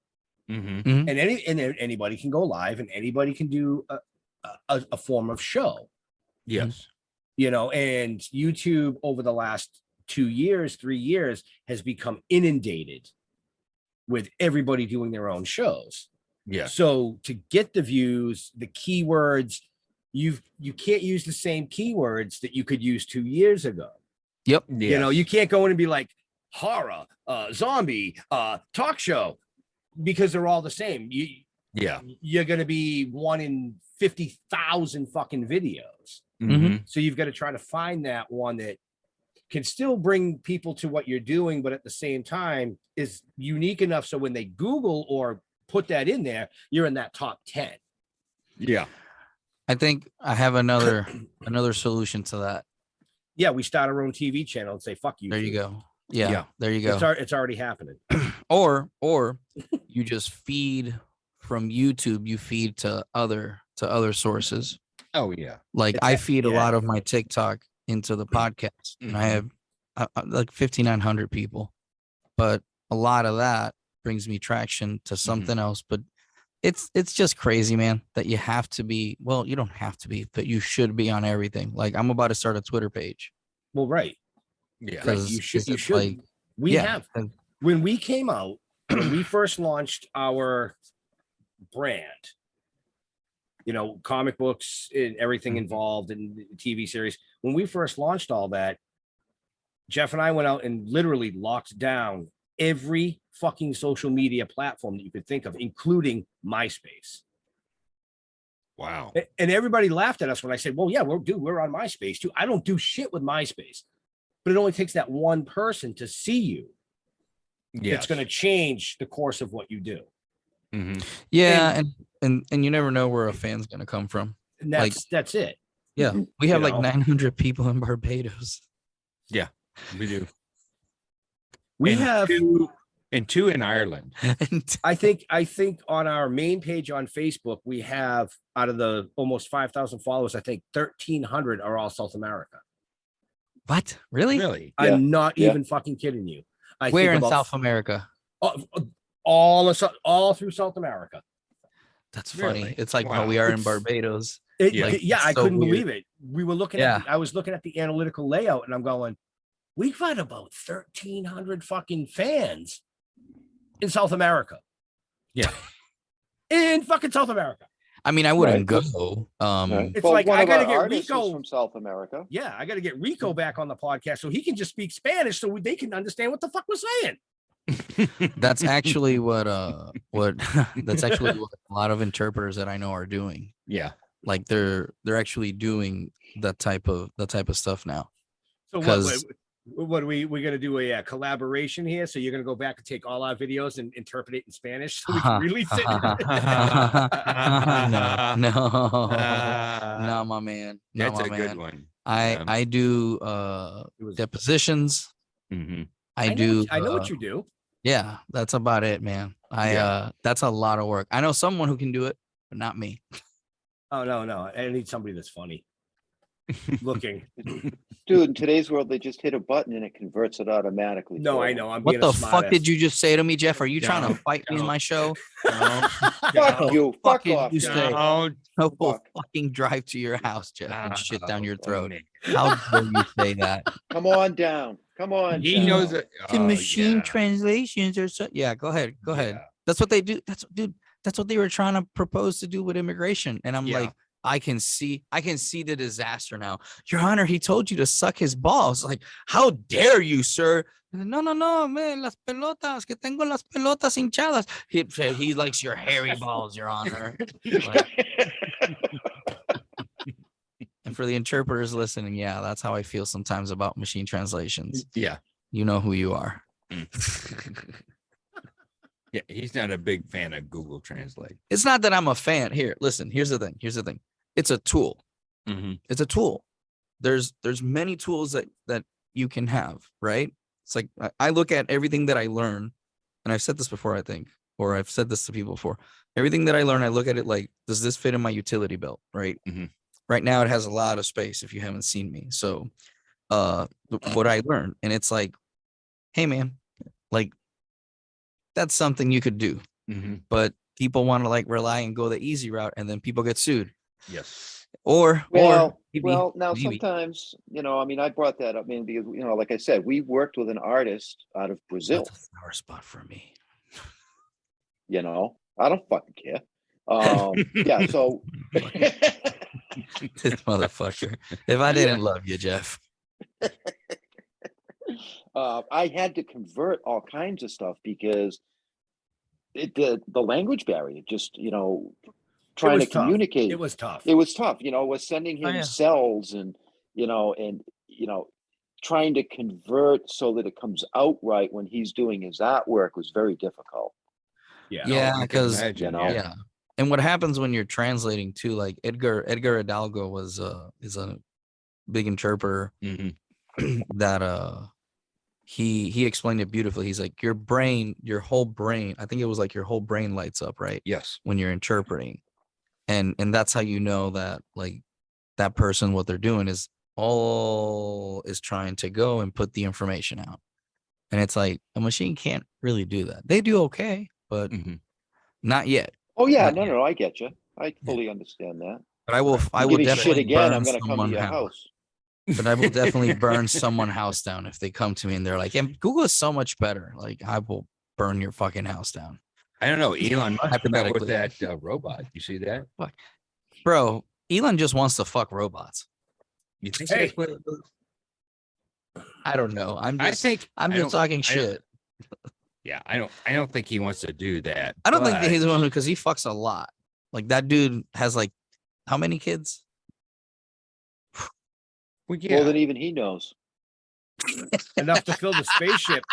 [SPEAKER 2] and anybody can go live, and anybody can do a form of show.
[SPEAKER 1] Yes.
[SPEAKER 2] You know, and YouTube over the last 2 years, 3 years has become inundated with everybody doing their own shows.
[SPEAKER 1] Yeah.
[SPEAKER 2] So to get the views, the keywords, you can't use the same keywords that you could use 2 years ago.
[SPEAKER 3] Yep.
[SPEAKER 2] You know, you can't go in and be like horror, zombie, talk show, because they're all the same. You're going to be 1 in 50,000 fucking videos. So you've got to try to find that one that can still bring people to what you're doing, but at the same time is unique enough so when they Google or put that in there, you're in that top 10.
[SPEAKER 1] Yeah.
[SPEAKER 3] I think I have another solution to that.
[SPEAKER 2] Yeah, we start our own TV channel and say, fuck you.
[SPEAKER 3] There you go. Yeah,
[SPEAKER 1] Yeah.
[SPEAKER 3] there you go.
[SPEAKER 2] It's already happening.
[SPEAKER 3] Or you just feed from YouTube, you feed to other sources.
[SPEAKER 1] Oh yeah.
[SPEAKER 3] Like I feed a
[SPEAKER 2] yeah.
[SPEAKER 3] lot of my TikTok into the podcast, and I have like 5,900 people, but a lot of that brings me traction to something else. But it's just crazy, man, that you have to be, well, you don't have to be, but you should be on everything. Like I'm about to start a Twitter page.
[SPEAKER 2] Well, right.
[SPEAKER 1] Yeah.
[SPEAKER 2] Right. You should.
[SPEAKER 3] Like,
[SPEAKER 2] We have.
[SPEAKER 3] and-
[SPEAKER 2] When we came out, when we first launched our brand, you know, comic books and everything involved in the TV series, when we first launched all that, Jeff and I went out and literally locked down every fucking social media platform that you could think of, including MySpace.
[SPEAKER 1] Wow.
[SPEAKER 2] And everybody laughed at us when I said, well, yeah, we're on MySpace too. I don't do shit with MySpace, but it only takes that one person to see you.
[SPEAKER 1] Yeah.
[SPEAKER 2] It's going to change the course of what you do.
[SPEAKER 3] Yeah, and you never know where a fan's gonna come from.
[SPEAKER 2] And that's it.
[SPEAKER 3] Yeah, we have
[SPEAKER 2] You
[SPEAKER 3] like
[SPEAKER 2] know?
[SPEAKER 3] 900 people in Barbados.
[SPEAKER 1] Yeah. We do.
[SPEAKER 2] We
[SPEAKER 1] And
[SPEAKER 2] have
[SPEAKER 1] two in Ireland.
[SPEAKER 3] And
[SPEAKER 2] I think on our main page on Facebook, we have, out of the almost 5,000 followers, I think 1,300 are all South America.
[SPEAKER 3] what? Really?
[SPEAKER 1] Really?
[SPEAKER 4] Yeah.
[SPEAKER 2] I'm not
[SPEAKER 4] Yeah.
[SPEAKER 2] even fucking kidding you. I
[SPEAKER 3] Where
[SPEAKER 2] think
[SPEAKER 3] in
[SPEAKER 2] about
[SPEAKER 3] South America?
[SPEAKER 2] all through South America.
[SPEAKER 3] That's funny.
[SPEAKER 1] Really?
[SPEAKER 3] It's like
[SPEAKER 1] Wow.
[SPEAKER 3] how we are in
[SPEAKER 2] It's-
[SPEAKER 3] Barbados.
[SPEAKER 1] Yeah.
[SPEAKER 2] Yeah, I
[SPEAKER 3] so
[SPEAKER 2] couldn't
[SPEAKER 3] weird.
[SPEAKER 2] believe it. We were looking at I was looking at the analytical layout and I'm going, we've got about 1,300 fucking fans in South America.
[SPEAKER 1] Yeah.
[SPEAKER 2] In fucking South America.
[SPEAKER 3] I mean, I wouldn't
[SPEAKER 4] Right.
[SPEAKER 3] go.
[SPEAKER 4] Right.
[SPEAKER 2] It's
[SPEAKER 4] Well,
[SPEAKER 2] like,
[SPEAKER 4] one
[SPEAKER 2] I
[SPEAKER 4] of
[SPEAKER 2] gotta
[SPEAKER 4] our
[SPEAKER 2] get
[SPEAKER 4] artists is
[SPEAKER 2] Rico-
[SPEAKER 4] from South America.
[SPEAKER 2] Yeah, I got to get Rico back on the podcast so he can just speak Spanish so they can understand what the fuck we're saying.
[SPEAKER 3] That's actually what that's actually what a lot of interpreters that I know are doing.
[SPEAKER 1] Yeah.
[SPEAKER 3] Like they're actually doing that type of stuff now.
[SPEAKER 2] So
[SPEAKER 3] Because-
[SPEAKER 2] what are we gonna do a collaboration here? So you're gonna go back and take all our videos and interpret it in Spanish so we can release it.
[SPEAKER 3] No, my man. No,
[SPEAKER 1] That's
[SPEAKER 3] my
[SPEAKER 1] a
[SPEAKER 3] man.
[SPEAKER 1] good one.
[SPEAKER 3] I do
[SPEAKER 2] It was-
[SPEAKER 3] depositions.
[SPEAKER 1] Mhm.
[SPEAKER 3] I do.
[SPEAKER 2] I know what you do.
[SPEAKER 3] Yeah, that's about it, man. That's a lot of work. I know someone who can do it, but not me.
[SPEAKER 2] Oh no, I need somebody that's funny looking.
[SPEAKER 4] Dude, in today's world, they just hit a button and it converts it automatically.
[SPEAKER 2] No,
[SPEAKER 4] for
[SPEAKER 2] I
[SPEAKER 4] them.
[SPEAKER 2] know. I'm
[SPEAKER 3] What
[SPEAKER 2] being
[SPEAKER 3] the
[SPEAKER 2] a
[SPEAKER 3] fuck
[SPEAKER 2] smartass.
[SPEAKER 3] did you just say to me, Jeff? Are you trying to
[SPEAKER 1] No,
[SPEAKER 3] fight me in
[SPEAKER 1] no.
[SPEAKER 3] my show?
[SPEAKER 4] Fuck you. Fuck
[SPEAKER 3] Fucking
[SPEAKER 4] off.
[SPEAKER 3] you
[SPEAKER 4] Jeff.
[SPEAKER 3] say-
[SPEAKER 1] Don't.
[SPEAKER 3] I will
[SPEAKER 4] Fuck.
[SPEAKER 3] fucking drive to your house, Jeff, and shit down your throat.
[SPEAKER 1] Nick.
[SPEAKER 3] How dare you say that?
[SPEAKER 4] Come on down. Come on.
[SPEAKER 1] He
[SPEAKER 4] down.
[SPEAKER 1] knows it.
[SPEAKER 3] The
[SPEAKER 1] Oh,
[SPEAKER 3] machine
[SPEAKER 1] yeah.
[SPEAKER 3] translations are so. Yeah, go ahead. Go ahead.
[SPEAKER 1] Yeah.
[SPEAKER 3] That's what they do. That's what they were trying to propose to do with immigration. And I'm
[SPEAKER 1] Yeah.
[SPEAKER 3] like, I can see the disaster now. Your Honor, he told you to suck his balls. Like, how dare you, sir? No, man, las pelotas, que tengo las pelotas hinchadas. He likes your hairy balls, Your Honor. Like, and for the interpreters listening, yeah, that's how I feel sometimes about machine translations.
[SPEAKER 1] Yeah.
[SPEAKER 3] You know who you are.
[SPEAKER 1] Yeah. He's not a big fan of Google Translate.
[SPEAKER 3] It's not that I'm a fan. Here, listen, here's the thing. It's a tool. It's a tool. There's many tools that you can have, right? It's like I look at everything that I learn, and I've said this before, I think, or I've said this to people before. Everything that I learn, I look at it like, does this fit in my utility belt, right?
[SPEAKER 1] Mhm.
[SPEAKER 3] Right now, it has a lot of space if you haven't seen me. So, what I learned, and it's like, hey, man, like, that's something you could do, but people want to like rely and go the easy route, and then people get sued.
[SPEAKER 1] Yes.
[SPEAKER 3] Or
[SPEAKER 4] Well,
[SPEAKER 3] maybe-
[SPEAKER 4] now
[SPEAKER 3] maybe.
[SPEAKER 4] sometimes, I mean, I brought that up, I mean, because, like I said, we worked with an artist out of Brazil,
[SPEAKER 3] That's a sour spot for me.
[SPEAKER 4] I don't fucking care. Yeah, so
[SPEAKER 3] This motherfucker. If I didn't love you, Jeff.
[SPEAKER 4] I had to convert all kinds of stuff because the language barrier, just, trying to
[SPEAKER 2] was tough.
[SPEAKER 4] communicate.
[SPEAKER 2] It was tough.
[SPEAKER 4] It was tough, was sending him
[SPEAKER 3] yeah.
[SPEAKER 4] cells and trying to convert so that it comes out right when he's doing his artwork was very difficult.
[SPEAKER 2] Yeah.
[SPEAKER 3] Yeah,
[SPEAKER 1] I can
[SPEAKER 3] because
[SPEAKER 1] imagine,
[SPEAKER 4] you know.
[SPEAKER 3] yeah. And what happens when you're translating too, like Edgar Hidalgo is a big interpreter
[SPEAKER 1] Mhm.
[SPEAKER 3] that he explained it beautifully. He's like, your whole brain, I think it was like your whole brain lights up, right?
[SPEAKER 1] Yes.
[SPEAKER 3] When you're interpreting. And that's how you know that like that person, what they're doing is trying to go and put the information out. And it's like a machine can't really do that. They do okay, but
[SPEAKER 1] Mhm.
[SPEAKER 3] not yet.
[SPEAKER 4] Oh yeah,
[SPEAKER 3] Not
[SPEAKER 4] no,
[SPEAKER 3] yet.
[SPEAKER 4] no, I get you. I fully understand that.
[SPEAKER 3] But I will
[SPEAKER 4] You give me shit
[SPEAKER 3] definitely
[SPEAKER 4] again, I'm
[SPEAKER 3] burn
[SPEAKER 4] gonna come to
[SPEAKER 3] someone's
[SPEAKER 4] your
[SPEAKER 3] house.
[SPEAKER 4] house.
[SPEAKER 3] But I will definitely burn someone's house down if they come to me and they're like, and Google is so much better. Like I will burn your fucking house down.
[SPEAKER 1] I don't know. Elon Musk came out with
[SPEAKER 3] Hypothetically.
[SPEAKER 1] that robot. You see that?
[SPEAKER 3] Bro, Elon just wants to fuck robots.
[SPEAKER 1] You think
[SPEAKER 2] Hey.
[SPEAKER 1] that's what?
[SPEAKER 3] I don't know. I'm
[SPEAKER 1] I
[SPEAKER 3] just
[SPEAKER 1] think
[SPEAKER 3] I'm
[SPEAKER 1] I
[SPEAKER 3] just
[SPEAKER 1] don't-
[SPEAKER 3] talking
[SPEAKER 1] I don't-
[SPEAKER 3] shit.
[SPEAKER 1] Yeah, I don't think he wants to do that.
[SPEAKER 3] I don't think that he's the
[SPEAKER 1] but-
[SPEAKER 3] one because he fucks a lot. Like that dude has like how many kids?
[SPEAKER 1] Well, yeah.
[SPEAKER 4] More than even he knows.
[SPEAKER 2] Enough to fill the spaceship.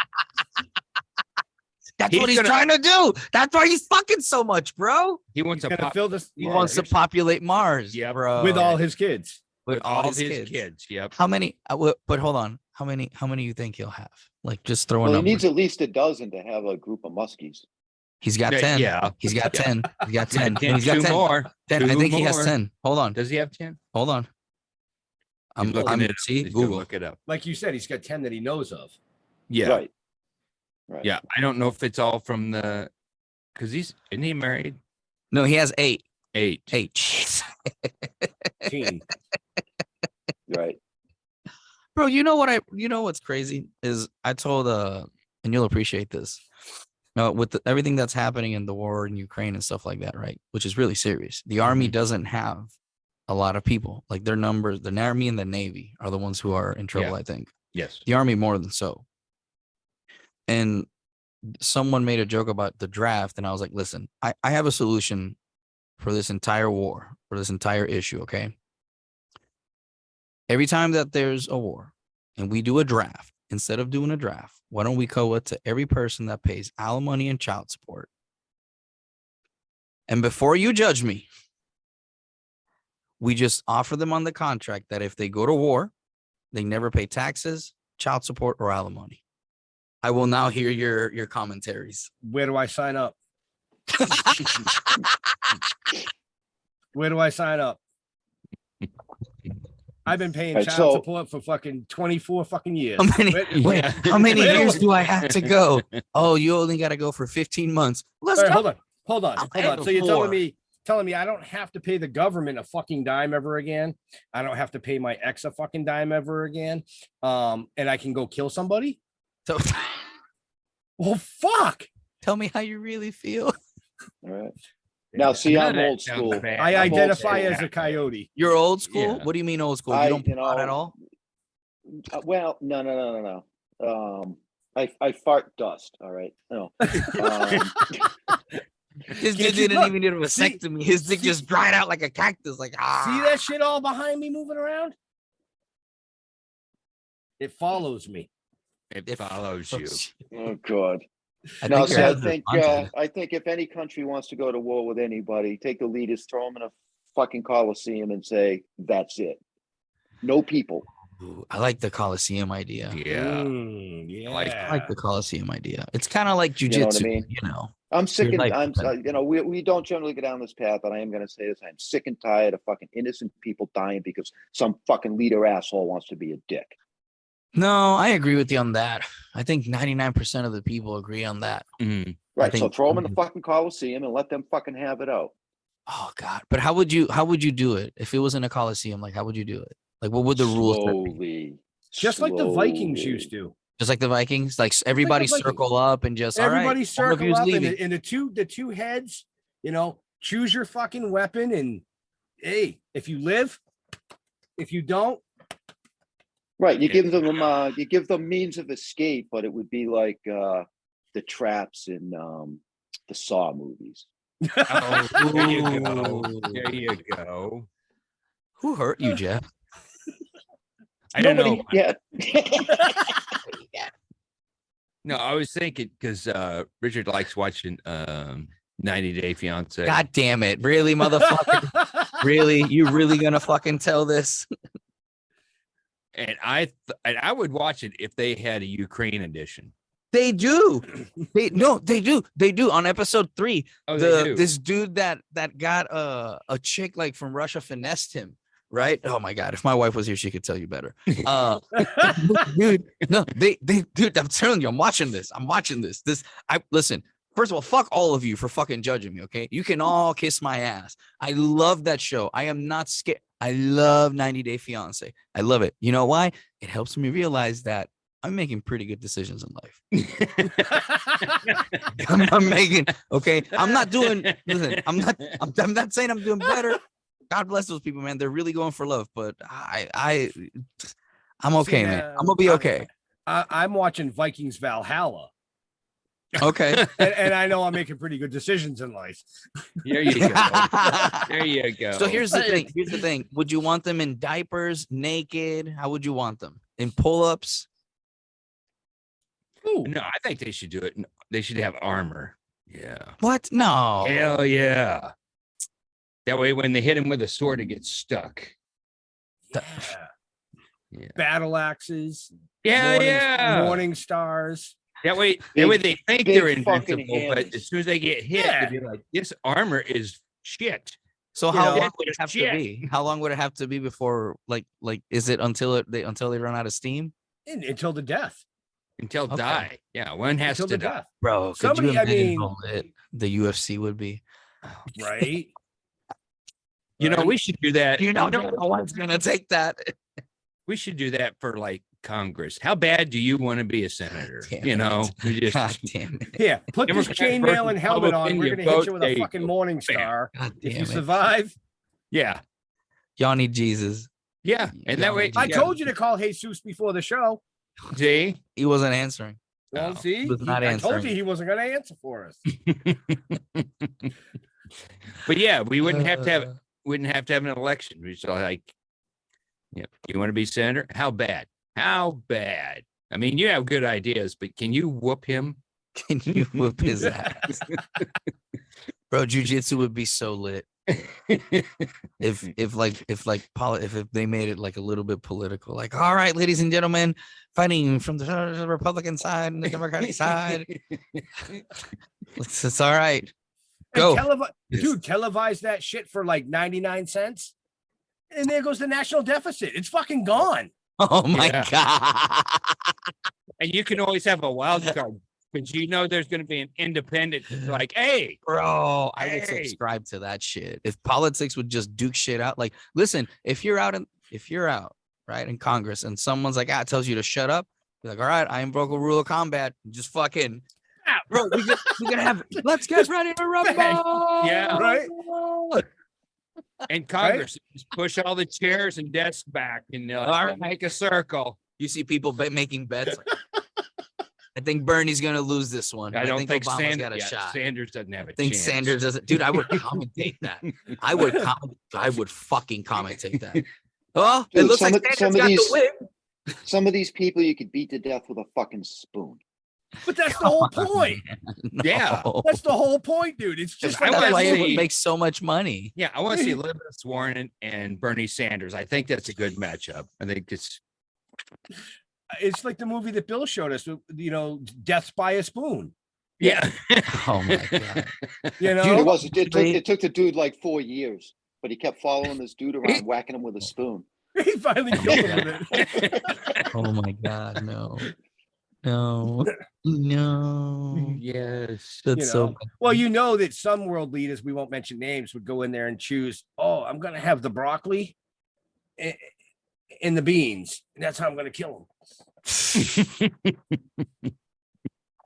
[SPEAKER 3] That's
[SPEAKER 1] He's
[SPEAKER 3] what he's
[SPEAKER 1] gonna-
[SPEAKER 3] trying to do. That's why he's fucking so much, bro.
[SPEAKER 1] he wants
[SPEAKER 2] He's
[SPEAKER 1] to
[SPEAKER 2] gonna fill this.
[SPEAKER 3] He wants to populate Mars,
[SPEAKER 1] Yeah,
[SPEAKER 3] bro.
[SPEAKER 2] with all his kids.
[SPEAKER 3] with all his
[SPEAKER 1] his
[SPEAKER 3] kids.
[SPEAKER 1] Yep.
[SPEAKER 3] How many? But hold on. How many you think he'll have? Like just throw a
[SPEAKER 4] Well, he
[SPEAKER 3] number.
[SPEAKER 4] needs at least a dozen to have a group of muskies.
[SPEAKER 3] He's got
[SPEAKER 1] Yeah,
[SPEAKER 3] 10.
[SPEAKER 1] yeah.
[SPEAKER 3] He's got
[SPEAKER 1] Yeah.
[SPEAKER 3] 10. He's got 10.
[SPEAKER 1] Yeah,
[SPEAKER 3] He's got
[SPEAKER 1] two
[SPEAKER 3] 10.
[SPEAKER 1] more.
[SPEAKER 3] 10. I
[SPEAKER 1] Two
[SPEAKER 3] think he has
[SPEAKER 1] more.
[SPEAKER 3] 10. Hold on.
[SPEAKER 1] Does he have 10?
[SPEAKER 3] Hold on. I'm
[SPEAKER 1] looking it up.
[SPEAKER 3] see
[SPEAKER 1] He's gonna
[SPEAKER 3] Google.
[SPEAKER 1] look it up.
[SPEAKER 2] Like you said, he's got 10 that he knows of.
[SPEAKER 1] Yeah.
[SPEAKER 4] Right. Right.
[SPEAKER 1] Yeah. I don't know if it's all from the because isn't he married?
[SPEAKER 3] No, he has 8.
[SPEAKER 1] 8.
[SPEAKER 3] 8. Jeez.
[SPEAKER 2] Teen.
[SPEAKER 4] Right.
[SPEAKER 3] Bro, you know what's crazy is I told and you'll appreciate this. Now with everything that's happening in the war in Ukraine and stuff like that, right? Which is really serious. The army doesn't have a lot of people. Like their numbers, the army and the navy are the ones who are in trouble,
[SPEAKER 1] Yeah.
[SPEAKER 3] I think.
[SPEAKER 1] Yes.
[SPEAKER 3] The army more than so. And someone made a joke about the draft, and I was like, listen, I have a solution for this entire war, for this entire issue, okay? Every time that there's a war and we do a draft, instead of doing a draft, why don't we go to every person that pays alimony and child support? And before you judge me, we just offer them on the contract that if they go to war, they never pay taxes, child support, or alimony. I will now hear your commentaries.
[SPEAKER 2] Where do I sign up? Where do I sign up? I've been paying
[SPEAKER 4] Right,
[SPEAKER 2] child
[SPEAKER 4] so-
[SPEAKER 2] support for fucking 24 fucking years.
[SPEAKER 3] How many,
[SPEAKER 2] Where-
[SPEAKER 3] wait, how many
[SPEAKER 2] where do
[SPEAKER 3] years
[SPEAKER 2] I-
[SPEAKER 3] do I have to go? Oh, you only got to go for 15 months. Let's
[SPEAKER 2] All right,
[SPEAKER 3] go.
[SPEAKER 2] hold on.
[SPEAKER 3] I'll
[SPEAKER 2] So you're
[SPEAKER 3] pay
[SPEAKER 2] telling me I don't have to pay the government a fucking dime ever again. I don't have to pay my ex a fucking dime ever again. And I can go kill somebody.
[SPEAKER 3] So,
[SPEAKER 2] Well, fuck.
[SPEAKER 3] tell me how you really feel.
[SPEAKER 4] All right. Now, see, I'm
[SPEAKER 1] That
[SPEAKER 4] old
[SPEAKER 1] sounds
[SPEAKER 4] school.
[SPEAKER 1] bad.
[SPEAKER 2] I
[SPEAKER 4] I'm old
[SPEAKER 2] identify
[SPEAKER 4] school.
[SPEAKER 2] as a coyote.
[SPEAKER 3] You're old school.
[SPEAKER 1] Yeah.
[SPEAKER 3] What do you mean old school?
[SPEAKER 4] I-
[SPEAKER 3] You don't
[SPEAKER 4] you
[SPEAKER 3] put on at
[SPEAKER 4] know,
[SPEAKER 3] all.
[SPEAKER 4] Well, no. I fart dust. All right. No.
[SPEAKER 3] His
[SPEAKER 2] Can't
[SPEAKER 3] dick
[SPEAKER 2] you
[SPEAKER 3] didn't
[SPEAKER 2] look?
[SPEAKER 3] even need a vasectomy. His dick just dried out like a cactus. Like
[SPEAKER 2] See that shit all behind me moving around? It follows me.
[SPEAKER 1] It follows you.
[SPEAKER 4] Oh God.
[SPEAKER 3] I
[SPEAKER 4] No,
[SPEAKER 3] think
[SPEAKER 4] see,
[SPEAKER 3] you're
[SPEAKER 4] I
[SPEAKER 3] having
[SPEAKER 4] think
[SPEAKER 3] fun.
[SPEAKER 4] I think if any country wants to go to war with anybody, take the leaders, throw them in a fucking coliseum, and say that's it. No people.
[SPEAKER 3] Ooh, I like the Coliseum idea.
[SPEAKER 1] Yeah.
[SPEAKER 2] Yeah.
[SPEAKER 3] I like the Coliseum idea. It's kind of like
[SPEAKER 4] You know what I
[SPEAKER 3] jujitsu,
[SPEAKER 4] mean?
[SPEAKER 3] you know.
[SPEAKER 4] I'm sick
[SPEAKER 3] Your
[SPEAKER 4] and
[SPEAKER 3] life depends.
[SPEAKER 4] we don't generally go down this path, and I am going to say this: I'm sick and tired of fucking innocent people dying because some fucking leader asshole wants to be a dick.
[SPEAKER 3] No, I agree with you on that. I think 99% of the people agree on that.
[SPEAKER 1] Mhm.
[SPEAKER 4] Right. So
[SPEAKER 3] think-
[SPEAKER 4] throw them in the fucking coliseum and let them fucking have it out.
[SPEAKER 3] Oh God! But how would you do it if it was in a Coliseum? Like, how would you do it? Like, what would the rules be?
[SPEAKER 4] Slowly,
[SPEAKER 2] Just like the Vikings
[SPEAKER 4] slowly.
[SPEAKER 2] used to.
[SPEAKER 3] Just like the Vikings, like everybody
[SPEAKER 2] Vikings.
[SPEAKER 3] circle up and just
[SPEAKER 2] Everybody
[SPEAKER 3] all right,
[SPEAKER 2] circle
[SPEAKER 3] one of you's
[SPEAKER 2] up
[SPEAKER 3] leaving.
[SPEAKER 2] and the two heads, choose your fucking weapon. And hey, if you live, if you don't,
[SPEAKER 4] Right. You give them means of escape, but it would be like the traps in the Saw movies.
[SPEAKER 1] Oh, there you go.
[SPEAKER 3] Ooh.
[SPEAKER 1] There you go.
[SPEAKER 3] Who hurt you, Jeff?
[SPEAKER 1] I don't know.
[SPEAKER 4] Nobody yet.
[SPEAKER 1] No, I was thinking because Richard likes watching 90 Day Fiance.
[SPEAKER 3] God damn it. Really, motherfucker? Really? You really gonna fucking tell this?
[SPEAKER 1] And I would watch it if they had a Ukraine edition.
[SPEAKER 3] They do. They do. They do. On episode 3,
[SPEAKER 1] Oh, they do.
[SPEAKER 3] this dude that got a chick like from Russia finessed him, right? Oh my god, if my wife was here, she could tell you better. Dude, no, dude, I'm telling you, I'm watching this. Listen, first of all, fuck all of you for fucking judging me, okay? You can all kiss my ass. I love that show. I am not scared. I love 90 Day Fiance. I love it. You know why? It helps me realize that I'm making pretty good decisions in life. I'm making, okay. I'm not doing, listen, I'm not saying I'm doing better. God bless those people, man. They're really going for love, but I'm okay,
[SPEAKER 2] See,
[SPEAKER 3] man. I'm gonna be okay.
[SPEAKER 2] I'm watching Vikings Valhalla.
[SPEAKER 3] Okay.
[SPEAKER 2] And I know I'm making pretty good decisions in life.
[SPEAKER 1] There you go. There you go.
[SPEAKER 3] So here's the thing. Here's the thing. Would you want them in diapers, naked? How would you want them? In pull-ups?
[SPEAKER 1] No, I think they should do it. They should have armor. Yeah.
[SPEAKER 3] What? No.
[SPEAKER 1] Hell yeah. That way, when they hit him with a sword, it gets stuck. Yeah.
[SPEAKER 2] Battle axes.
[SPEAKER 1] Yeah,
[SPEAKER 2] Morning stars.
[SPEAKER 1] That way they think
[SPEAKER 4] big
[SPEAKER 1] they're
[SPEAKER 4] fucking
[SPEAKER 1] invincible, but
[SPEAKER 4] hands.
[SPEAKER 1] as soon as they get hit,
[SPEAKER 2] Yeah.
[SPEAKER 1] they'll be like, this armor is shit.
[SPEAKER 3] So
[SPEAKER 2] You
[SPEAKER 3] how
[SPEAKER 2] know,
[SPEAKER 3] long would it have to be? How long would it have to be before, like, is it until they run out of steam?
[SPEAKER 2] Until the death.
[SPEAKER 1] Until
[SPEAKER 3] Okay.
[SPEAKER 1] die. Yeah, one has
[SPEAKER 2] Until
[SPEAKER 1] to
[SPEAKER 2] the
[SPEAKER 1] die.
[SPEAKER 2] death.
[SPEAKER 3] Bro, could
[SPEAKER 2] Somebody-
[SPEAKER 3] you
[SPEAKER 2] I
[SPEAKER 3] imagine
[SPEAKER 2] mean-
[SPEAKER 3] how lit the UFC would be?
[SPEAKER 2] Right?
[SPEAKER 1] You know,
[SPEAKER 2] Right.
[SPEAKER 1] we should do that.
[SPEAKER 3] No one's gonna take that.
[SPEAKER 1] We should do that for like Congress. How bad do you want to be a senator?
[SPEAKER 3] Damn
[SPEAKER 1] You know,
[SPEAKER 3] it.
[SPEAKER 1] we just
[SPEAKER 3] God damn it.
[SPEAKER 2] Here, put this
[SPEAKER 1] Democrat
[SPEAKER 2] chainmail
[SPEAKER 1] versus
[SPEAKER 2] and helmet on.
[SPEAKER 1] Republican,
[SPEAKER 2] We're
[SPEAKER 1] you
[SPEAKER 2] gonna hit
[SPEAKER 1] vote,
[SPEAKER 2] you with
[SPEAKER 1] there
[SPEAKER 2] a
[SPEAKER 1] you
[SPEAKER 2] fucking
[SPEAKER 1] go.
[SPEAKER 2] morning
[SPEAKER 1] Bam.
[SPEAKER 2] star.
[SPEAKER 3] God
[SPEAKER 2] If
[SPEAKER 3] damn
[SPEAKER 2] you
[SPEAKER 3] it.
[SPEAKER 2] survive,
[SPEAKER 1] yeah,
[SPEAKER 3] Y'all need Jesus.
[SPEAKER 1] yeah, and that way
[SPEAKER 2] I
[SPEAKER 1] yeah.
[SPEAKER 2] told you to call Jesus before the show.
[SPEAKER 1] See,
[SPEAKER 3] He wasn't answering.
[SPEAKER 2] Well,
[SPEAKER 1] Oh,
[SPEAKER 2] see,
[SPEAKER 3] was not
[SPEAKER 2] I told
[SPEAKER 3] answering.
[SPEAKER 2] you he wasn't going to answer for us.
[SPEAKER 1] but yeah, we wouldn't have to have an election. We just like, yeah, you want to be senator? How bad? How bad? I mean, you have good ideas, but can you whoop him?
[SPEAKER 3] Can you whip his ass? Bro, jujitsu would be so lit. If they made it like a little bit political, like, all right, ladies and gentlemen, fighting from the Republican side and the Democratic side. It's all right. Go.
[SPEAKER 2] Dude, televise that shit for like 99 cents. And there goes the national deficit. It's fucking gone.
[SPEAKER 3] Oh my
[SPEAKER 1] Yeah.
[SPEAKER 3] God.
[SPEAKER 1] And you can always have a wild card because you know there's going to be an independent like, hey,
[SPEAKER 3] Bro, I would
[SPEAKER 1] Hey.
[SPEAKER 3] subscribe to that shit. If politics would just duke shit out, like, listen, if you're out right in Congress and someone's like, tells you to shut up, be like, all right, I invoke a rule of combat. Just fucking, bro, we gonna have. Let's get ready to rumble.
[SPEAKER 1] Yeah.
[SPEAKER 2] Right?
[SPEAKER 1] and Congress just push all the chairs and desks back and
[SPEAKER 3] All right.
[SPEAKER 1] make a circle.
[SPEAKER 3] You see people making bets. I think Bernie's gonna lose this one.
[SPEAKER 1] I don't think
[SPEAKER 3] Obama's
[SPEAKER 1] Sanders
[SPEAKER 3] got a
[SPEAKER 1] yeah,
[SPEAKER 3] shot.
[SPEAKER 1] Sanders doesn't have a
[SPEAKER 3] I think
[SPEAKER 1] chance.
[SPEAKER 3] Sanders doesn't. Dude, I would commentate that. I would fucking commentate that. Oh, it
[SPEAKER 4] Dude,
[SPEAKER 3] looks like
[SPEAKER 4] some
[SPEAKER 3] Sanders
[SPEAKER 4] of
[SPEAKER 3] got
[SPEAKER 4] these-
[SPEAKER 3] the win.
[SPEAKER 4] Some of these people you could beat to death with a fucking spoon.
[SPEAKER 2] But that's the whole point.
[SPEAKER 1] Yeah.
[SPEAKER 2] That's the whole point, dude. It's just
[SPEAKER 1] I
[SPEAKER 2] like
[SPEAKER 3] That's
[SPEAKER 1] wanna
[SPEAKER 2] that
[SPEAKER 3] why it
[SPEAKER 1] see-
[SPEAKER 3] would
[SPEAKER 2] movie.
[SPEAKER 3] make so much money.
[SPEAKER 1] Yeah, I want to see Elizabeth Warren and Bernie Sanders. I think that's a good matchup. I think
[SPEAKER 2] It's like the movie that Bill showed us, you know, Death by a Spoon.
[SPEAKER 1] yeah.
[SPEAKER 3] Oh my God.
[SPEAKER 2] You know,
[SPEAKER 4] Dude,
[SPEAKER 3] Oh,
[SPEAKER 4] it took the dude like 4 years, but he kept following this dude around, whacking him with a spoon.
[SPEAKER 2] he finally killed him with it.
[SPEAKER 3] Oh my God. No. No. No.
[SPEAKER 1] yes.
[SPEAKER 3] That's
[SPEAKER 2] You
[SPEAKER 3] so
[SPEAKER 2] know. Well, you know that some world leaders, we won't mention names, would go in there and choose, oh, I'm going to have the broccoli and the beans. And that's how I'm going to kill him.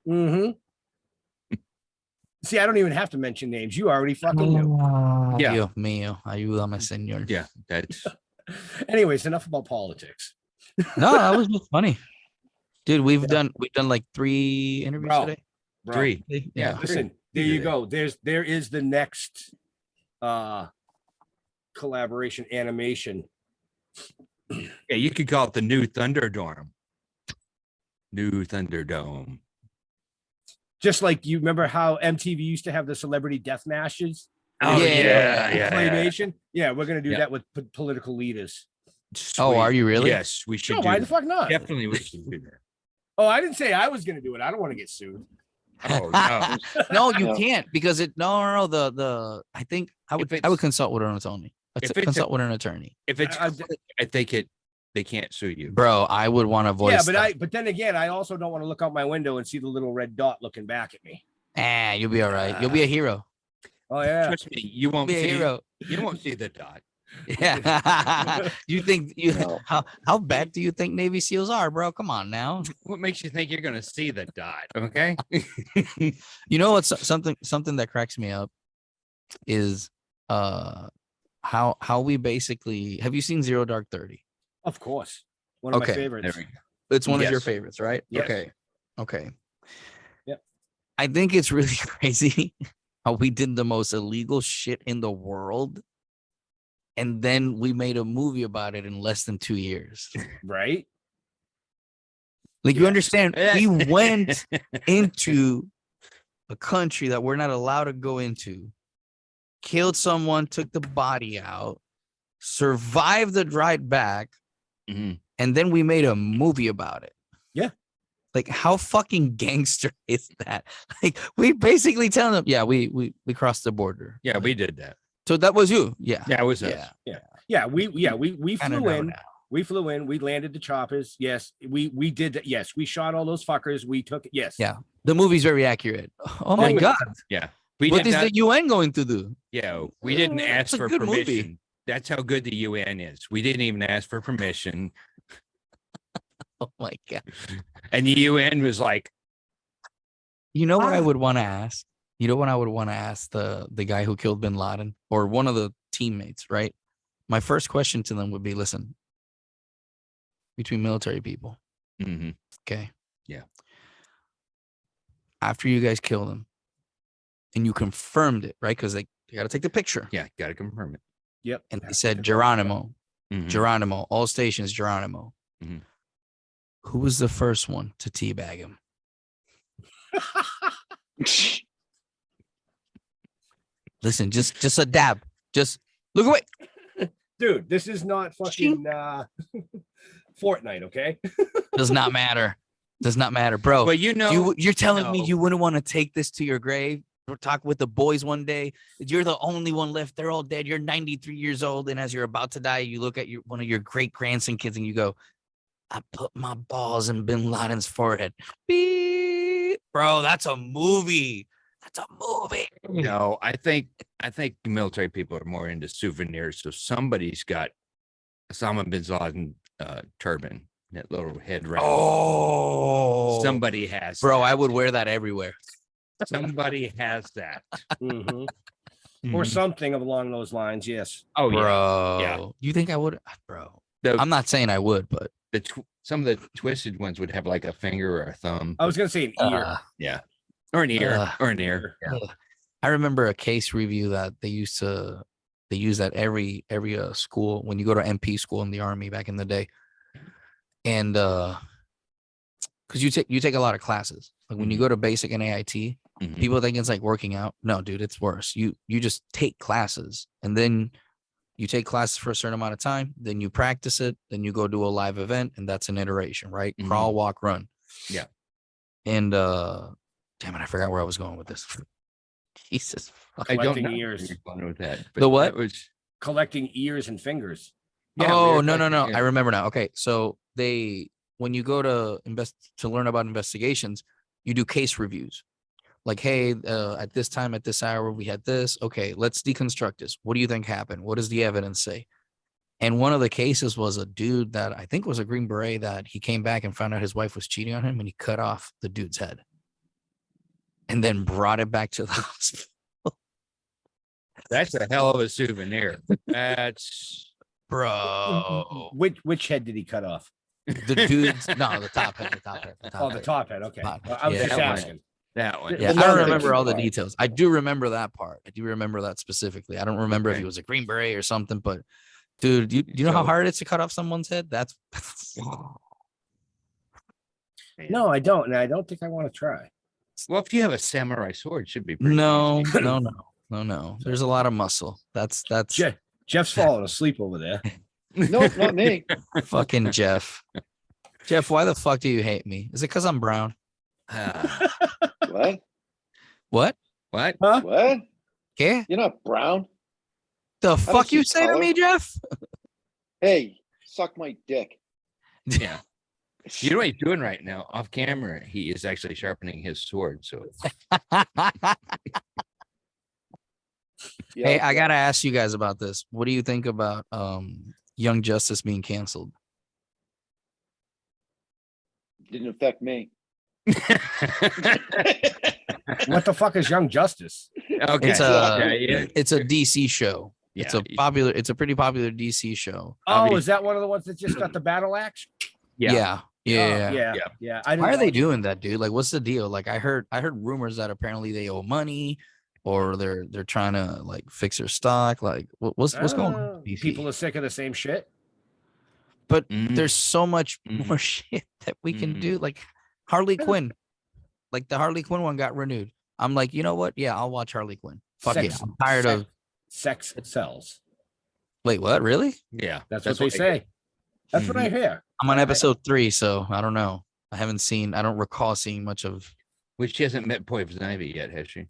[SPEAKER 2] Mm-hmm. See, I don't even have to mention names. You already fucking knew.
[SPEAKER 1] Yeah.
[SPEAKER 3] Dios mío, ayúdame, señor.
[SPEAKER 1] Yeah, that's
[SPEAKER 2] Anyways, enough about politics.
[SPEAKER 3] No, that was just funny. Dude, we've done like 3 interviews
[SPEAKER 2] Bro.
[SPEAKER 3] today.
[SPEAKER 2] Bro,
[SPEAKER 1] three.
[SPEAKER 3] Yeah.
[SPEAKER 2] Listen, there you go. There is the next collaboration animation.
[SPEAKER 1] Yeah, you could call it the new Thunderdome. New Thunderdome.
[SPEAKER 2] Just like you remember how MTV used to have the celebrity death matches?
[SPEAKER 1] Oh
[SPEAKER 3] Yeah.
[SPEAKER 1] yeah.
[SPEAKER 2] Claymation. Yeah, we're gonna do
[SPEAKER 1] Yeah.
[SPEAKER 2] that with political leaders.
[SPEAKER 3] Oh, are you really?
[SPEAKER 1] Yes, we should.
[SPEAKER 2] Sure,
[SPEAKER 1] do
[SPEAKER 2] why the
[SPEAKER 1] that.
[SPEAKER 2] fuck not?
[SPEAKER 1] Definitely, we should do that.
[SPEAKER 2] Oh, I didn't say I was gonna do it. I don't want to get sued.
[SPEAKER 1] Oh no.
[SPEAKER 3] No, you
[SPEAKER 4] No.
[SPEAKER 3] can't because no. The I think I would
[SPEAKER 1] If
[SPEAKER 3] I would
[SPEAKER 1] it's-
[SPEAKER 3] consult with an attorney.
[SPEAKER 1] if it's
[SPEAKER 3] Consult with an attorney,
[SPEAKER 1] If it's,
[SPEAKER 2] I-
[SPEAKER 1] I think they can't sue you.
[SPEAKER 3] bro. I would want to voice.
[SPEAKER 2] Yeah, but
[SPEAKER 3] that.
[SPEAKER 2] but then again, I also don't want to look out my window and see the little red dot looking back at me.
[SPEAKER 3] You'll be all right. You'll be a hero.
[SPEAKER 2] Oh yeah.
[SPEAKER 1] Trust me, you won't
[SPEAKER 3] Be a
[SPEAKER 1] see.
[SPEAKER 3] hero.
[SPEAKER 1] You won't see the dot.
[SPEAKER 3] Yeah. You think you
[SPEAKER 4] No.
[SPEAKER 3] how bad do you think Navy SEALs are, bro? Come on now.
[SPEAKER 1] What makes you think you're going to see the dot? Okay.
[SPEAKER 3] You know what's something that cracks me up is how we basically have you seen Zero Dark 30?
[SPEAKER 2] Of course. One of
[SPEAKER 3] Okay,
[SPEAKER 2] my favorites.
[SPEAKER 1] There we go.
[SPEAKER 3] It's one of your
[SPEAKER 1] Yes.
[SPEAKER 3] favorites, right?
[SPEAKER 2] Yes.
[SPEAKER 3] Okay.
[SPEAKER 2] Yep.
[SPEAKER 3] I think it's really crazy how we did the most illegal shit in the world. And then we made a movie about it in less than 2 years.
[SPEAKER 2] Right?
[SPEAKER 3] Like, you
[SPEAKER 2] Yes.
[SPEAKER 3] understand, we went into a country that we're not allowed to go into, killed someone, took the body out, survived the ride back,
[SPEAKER 1] Mhm.
[SPEAKER 3] and then we made a movie about it.
[SPEAKER 2] Yeah.
[SPEAKER 3] Like, how fucking gangster is that? Like, we basically tell them, yeah, we crossed the border.
[SPEAKER 1] Yeah, we did that.
[SPEAKER 3] So that was you. Yeah.
[SPEAKER 1] Yeah, it was us.
[SPEAKER 3] Yeah.
[SPEAKER 2] Yeah, we
[SPEAKER 3] Kinda
[SPEAKER 2] flew
[SPEAKER 3] know
[SPEAKER 2] in.
[SPEAKER 3] now.
[SPEAKER 2] We flew in. We landed the choppers. Yes, we did that. Yes, we shot all those fuckers. We took it. Yes.
[SPEAKER 3] Yeah. The movie's very accurate. Oh my
[SPEAKER 2] yeah.
[SPEAKER 3] God.
[SPEAKER 1] Yeah. We
[SPEAKER 3] What
[SPEAKER 1] did
[SPEAKER 3] is
[SPEAKER 1] not,
[SPEAKER 3] the UN going to do?
[SPEAKER 1] yeah, we didn't
[SPEAKER 3] It's
[SPEAKER 1] ask
[SPEAKER 3] a
[SPEAKER 1] for
[SPEAKER 3] good movie.
[SPEAKER 1] permission. That's how good the UN is. We didn't even ask for permission.
[SPEAKER 3] Oh my God.
[SPEAKER 1] And the UN was like,
[SPEAKER 3] You know what I would want to ask? You know what I would want to ask the guy who killed bin Laden or one of the teammates, right? My first question to them would be, listen, between military people,
[SPEAKER 1] mhm,
[SPEAKER 3] okay?
[SPEAKER 1] Yeah.
[SPEAKER 3] After you guys killed him and you confirmed it, right? Because they got to take the picture.
[SPEAKER 1] yeah, got to confirm it.
[SPEAKER 2] Yep.
[SPEAKER 3] And they said, Geronimo,
[SPEAKER 1] Mhm.
[SPEAKER 3] Geronimo, all stations, Geronimo.
[SPEAKER 1] Mhm.
[SPEAKER 3] Who was the first one to teabag him? Listen, just a dab. Just look away.
[SPEAKER 2] Dude, this is not fucking Fortnite, okay?
[SPEAKER 3] Does not matter. Does not matter, bro.
[SPEAKER 1] But you know,
[SPEAKER 3] You're telling me
[SPEAKER 1] no.
[SPEAKER 3] you wouldn't want to take this to your grave or talk with the boys one day? You're the only one left. They're all dead. You're 93 years old. And as you're about to die, you look at one of your great grandson kids and you go, I put my balls in bin Laden's forehead. Beep. Bro, that's a movie. That's a movie.
[SPEAKER 1] no, I think military people are more into souvenirs. So somebody's got Osama bin Laden turban, that little head wrap.
[SPEAKER 3] Oh,
[SPEAKER 1] Somebody has
[SPEAKER 3] bro,
[SPEAKER 1] that.
[SPEAKER 3] I would wear that everywhere.
[SPEAKER 1] Somebody has that.
[SPEAKER 2] Mhm. Or something along those lines. Yes.
[SPEAKER 1] Oh yeah.
[SPEAKER 3] Bro,
[SPEAKER 1] Yeah.
[SPEAKER 3] you think I would? Bro,
[SPEAKER 1] The-
[SPEAKER 3] I'm not saying I would, but
[SPEAKER 1] Some of the twisted ones would have like a finger or a thumb.
[SPEAKER 2] I was gonna say an ear.
[SPEAKER 1] Yeah. Or an ear.
[SPEAKER 3] Uh,
[SPEAKER 1] or an ear.
[SPEAKER 3] ugh. I remember a case review that they use at every school when you go to MP school in the Army back in the day, and because you take a lot of classes. Like when you
[SPEAKER 1] Mhm.
[SPEAKER 3] go to basic and AIT,
[SPEAKER 1] Mhm.
[SPEAKER 3] people think it's like working out. No, dude, it's worse. You just take classes and then you take classes for a certain amount of time, then you practice it, then you go do a live event, and that's an iteration, right?
[SPEAKER 1] Mhm.
[SPEAKER 3] Crawl, walk, run.
[SPEAKER 1] Yeah.
[SPEAKER 3] And damn it, I forgot where I was going with this. Jesus.
[SPEAKER 1] I don't
[SPEAKER 2] Collecting
[SPEAKER 1] know
[SPEAKER 2] ears.
[SPEAKER 1] where you're going with that.
[SPEAKER 3] The what?
[SPEAKER 1] that was,
[SPEAKER 2] Collecting ears and fingers.
[SPEAKER 1] yeah,
[SPEAKER 3] Oh,
[SPEAKER 1] we were
[SPEAKER 3] no.
[SPEAKER 1] collecting-
[SPEAKER 3] I remember now. Okay. So when you go to learn about investigations, you do case reviews. Like, hey, at this time, at this hour, we had this. Okay, let's deconstruct this. What do you think happened? What does the evidence say? And one of the cases was a dude that I think was a Green Beret that he came back and found out his wife was cheating on him and he cut off the dude's head and then brought it back to the hospital.
[SPEAKER 1] That's a hell of a souvenir. That's
[SPEAKER 3] Bro.
[SPEAKER 2] Which head did he cut off?
[SPEAKER 3] The dude's, no, the top head.
[SPEAKER 2] Oh, the top head. Okay.
[SPEAKER 3] Top head.
[SPEAKER 2] I was
[SPEAKER 3] Yeah,
[SPEAKER 2] just
[SPEAKER 1] that one.
[SPEAKER 2] asking.
[SPEAKER 1] that one.
[SPEAKER 3] Yeah,
[SPEAKER 2] The
[SPEAKER 3] I don't
[SPEAKER 2] leather
[SPEAKER 3] remember all the
[SPEAKER 4] part.
[SPEAKER 3] details. I do remember that part. I do remember that specifically. I don't remember if
[SPEAKER 1] Okay.
[SPEAKER 3] he was a Green Beret or something, but dude, you know how
[SPEAKER 1] So-
[SPEAKER 3] hard it is to cut off someone's head? That's
[SPEAKER 2] No, I don't. And I don't think I want to try.
[SPEAKER 1] Well, if you have a samurai sword, it should be pretty
[SPEAKER 3] No,
[SPEAKER 1] easy.
[SPEAKER 3] no. There's a lot of muscle. That's
[SPEAKER 2] Jeff's falling asleep over there.
[SPEAKER 4] Nope, not me.
[SPEAKER 3] fucking Jeff. Jeff, why the fuck do you hate me? Is it because I'm brown?
[SPEAKER 4] What?
[SPEAKER 3] What?
[SPEAKER 1] What?
[SPEAKER 2] Huh?
[SPEAKER 4] What?
[SPEAKER 3] Yeah.
[SPEAKER 4] You're not brown.
[SPEAKER 3] The
[SPEAKER 4] don't
[SPEAKER 3] fuck you
[SPEAKER 4] see
[SPEAKER 3] say to
[SPEAKER 4] color.
[SPEAKER 3] me, Jeff?
[SPEAKER 4] Hey, suck my dick.
[SPEAKER 1] Yeah. You know what he's doing right now? Off camera, he is actually sharpening his sword. So
[SPEAKER 3] Hey, I gotta ask you guys about this. What do you think about Young Justice being canceled?
[SPEAKER 4] Didn't affect me.
[SPEAKER 2] What the fuck is Young Justice?
[SPEAKER 1] okay.
[SPEAKER 3] It's a
[SPEAKER 1] yeah.
[SPEAKER 3] it's a DC show.
[SPEAKER 1] Yeah.
[SPEAKER 3] It's a pretty popular DC show.
[SPEAKER 2] Oh, is that one of the ones that just got the battle axe?
[SPEAKER 3] Yeah.
[SPEAKER 2] Yeah. I didn't
[SPEAKER 3] Why are they
[SPEAKER 2] watch it.
[SPEAKER 3] doing that, dude? Like, what's the deal? Like, I heard rumors that apparently they owe money, or they're trying to like fix their stock. Like, what's going on? DC?
[SPEAKER 2] People are sick of the same shit.
[SPEAKER 3] But
[SPEAKER 1] Mhm.
[SPEAKER 3] there's so much
[SPEAKER 1] Mhm.
[SPEAKER 3] more shit that we can
[SPEAKER 1] Mhm.
[SPEAKER 3] do. Like Harley Quinn, like the Harley Quinn one got renewed. I'm like, you know what? Yeah, I'll watch Harley Quinn. Fuck yeah, I'm tired of.
[SPEAKER 2] Sex sells.
[SPEAKER 3] Wait, what? Really?
[SPEAKER 1] Yeah.
[SPEAKER 2] That's what they say. That's what I hear.
[SPEAKER 3] I'm on episode 3, so I don't know. I don't recall seeing much of.
[SPEAKER 1] Which she hasn't met Poison Ivy yet, has she?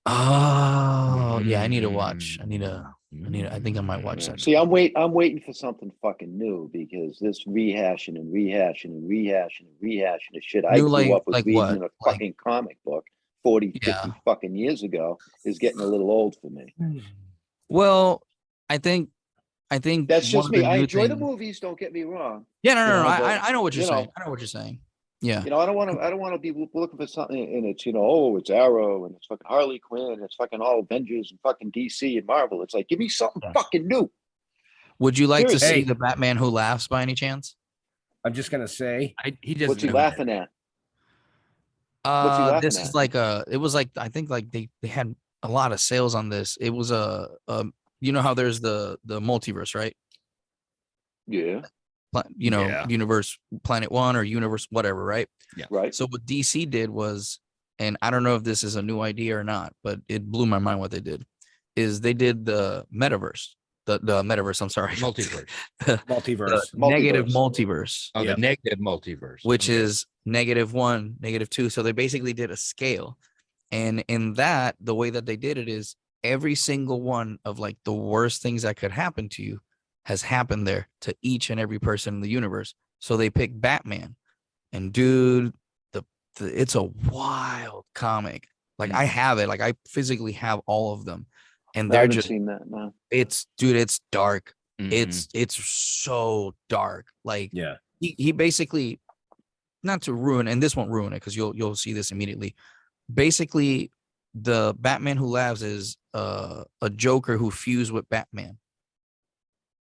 [SPEAKER 3] Oh, yeah. I need to watch. I think I might watch that.
[SPEAKER 4] See, I'm waiting for something fucking new because this rehashing of shit I
[SPEAKER 3] New,
[SPEAKER 4] grew up with
[SPEAKER 3] like
[SPEAKER 4] reading
[SPEAKER 3] what?
[SPEAKER 4] in a fucking comic book 40, 50
[SPEAKER 3] Yeah.
[SPEAKER 4] fucking years ago is getting a little old for me.
[SPEAKER 3] Well, I think
[SPEAKER 4] That's
[SPEAKER 3] one
[SPEAKER 4] just
[SPEAKER 3] of the
[SPEAKER 4] me. I
[SPEAKER 3] new
[SPEAKER 4] enjoy the
[SPEAKER 3] things-
[SPEAKER 4] movies, don't get me wrong.
[SPEAKER 3] Yeah, no.
[SPEAKER 4] you know, but,
[SPEAKER 3] I know what you're
[SPEAKER 4] you know,
[SPEAKER 3] saying. I know what you're saying. Yeah.
[SPEAKER 4] You know, I don't want to be looking for something and it's, oh, it's Arrow and it's fucking Harley Quinn and it's fucking all Avengers and fucking DC and Marvel. It's like, give me something fucking new.
[SPEAKER 3] Would you like to
[SPEAKER 4] Seriously.
[SPEAKER 3] see the Batman Who Laughs by any chance?
[SPEAKER 2] I'm just gonna say
[SPEAKER 1] He doesn't.
[SPEAKER 4] What's he
[SPEAKER 1] know
[SPEAKER 4] laughing at? What's he laughing
[SPEAKER 3] This
[SPEAKER 4] at?
[SPEAKER 3] is like it was like, I think like they had a lot of sales on this. It was you know how there's the multiverse, right?
[SPEAKER 4] Yeah,
[SPEAKER 1] Yeah.
[SPEAKER 3] Universe Planet One or Universe whatever, right?
[SPEAKER 4] right.
[SPEAKER 3] So what DC did was, and I don't know if this is a new idea or not, but it blew my mind what they did, is they did the metaverse, the metaverse, I'm sorry.
[SPEAKER 1] Multiverse.
[SPEAKER 2] multiverse.
[SPEAKER 3] The negative multiverse,
[SPEAKER 1] Oh,
[SPEAKER 2] Yep.
[SPEAKER 1] the negative multiverse.
[SPEAKER 3] which
[SPEAKER 1] Okay.
[SPEAKER 3] is -1, -2. So they basically did a scale. And in that, the way that they did it is every single one of like the worst things that could happen to you has happened there to each and every person in the universe. So they picked Batman. And dude, it's a wild comic. Like I have it, like I physically have all of them. And
[SPEAKER 4] I
[SPEAKER 3] they're
[SPEAKER 4] haven't
[SPEAKER 3] just,
[SPEAKER 4] seen that. No.
[SPEAKER 3] it's dark.
[SPEAKER 1] Mhm.
[SPEAKER 3] It's so dark. Like
[SPEAKER 2] Yeah.
[SPEAKER 3] he basically, not to ruin, and this won't ruin it because you'll see this immediately. Basically, the Batman Who Laughs is a Joker who fused with Batman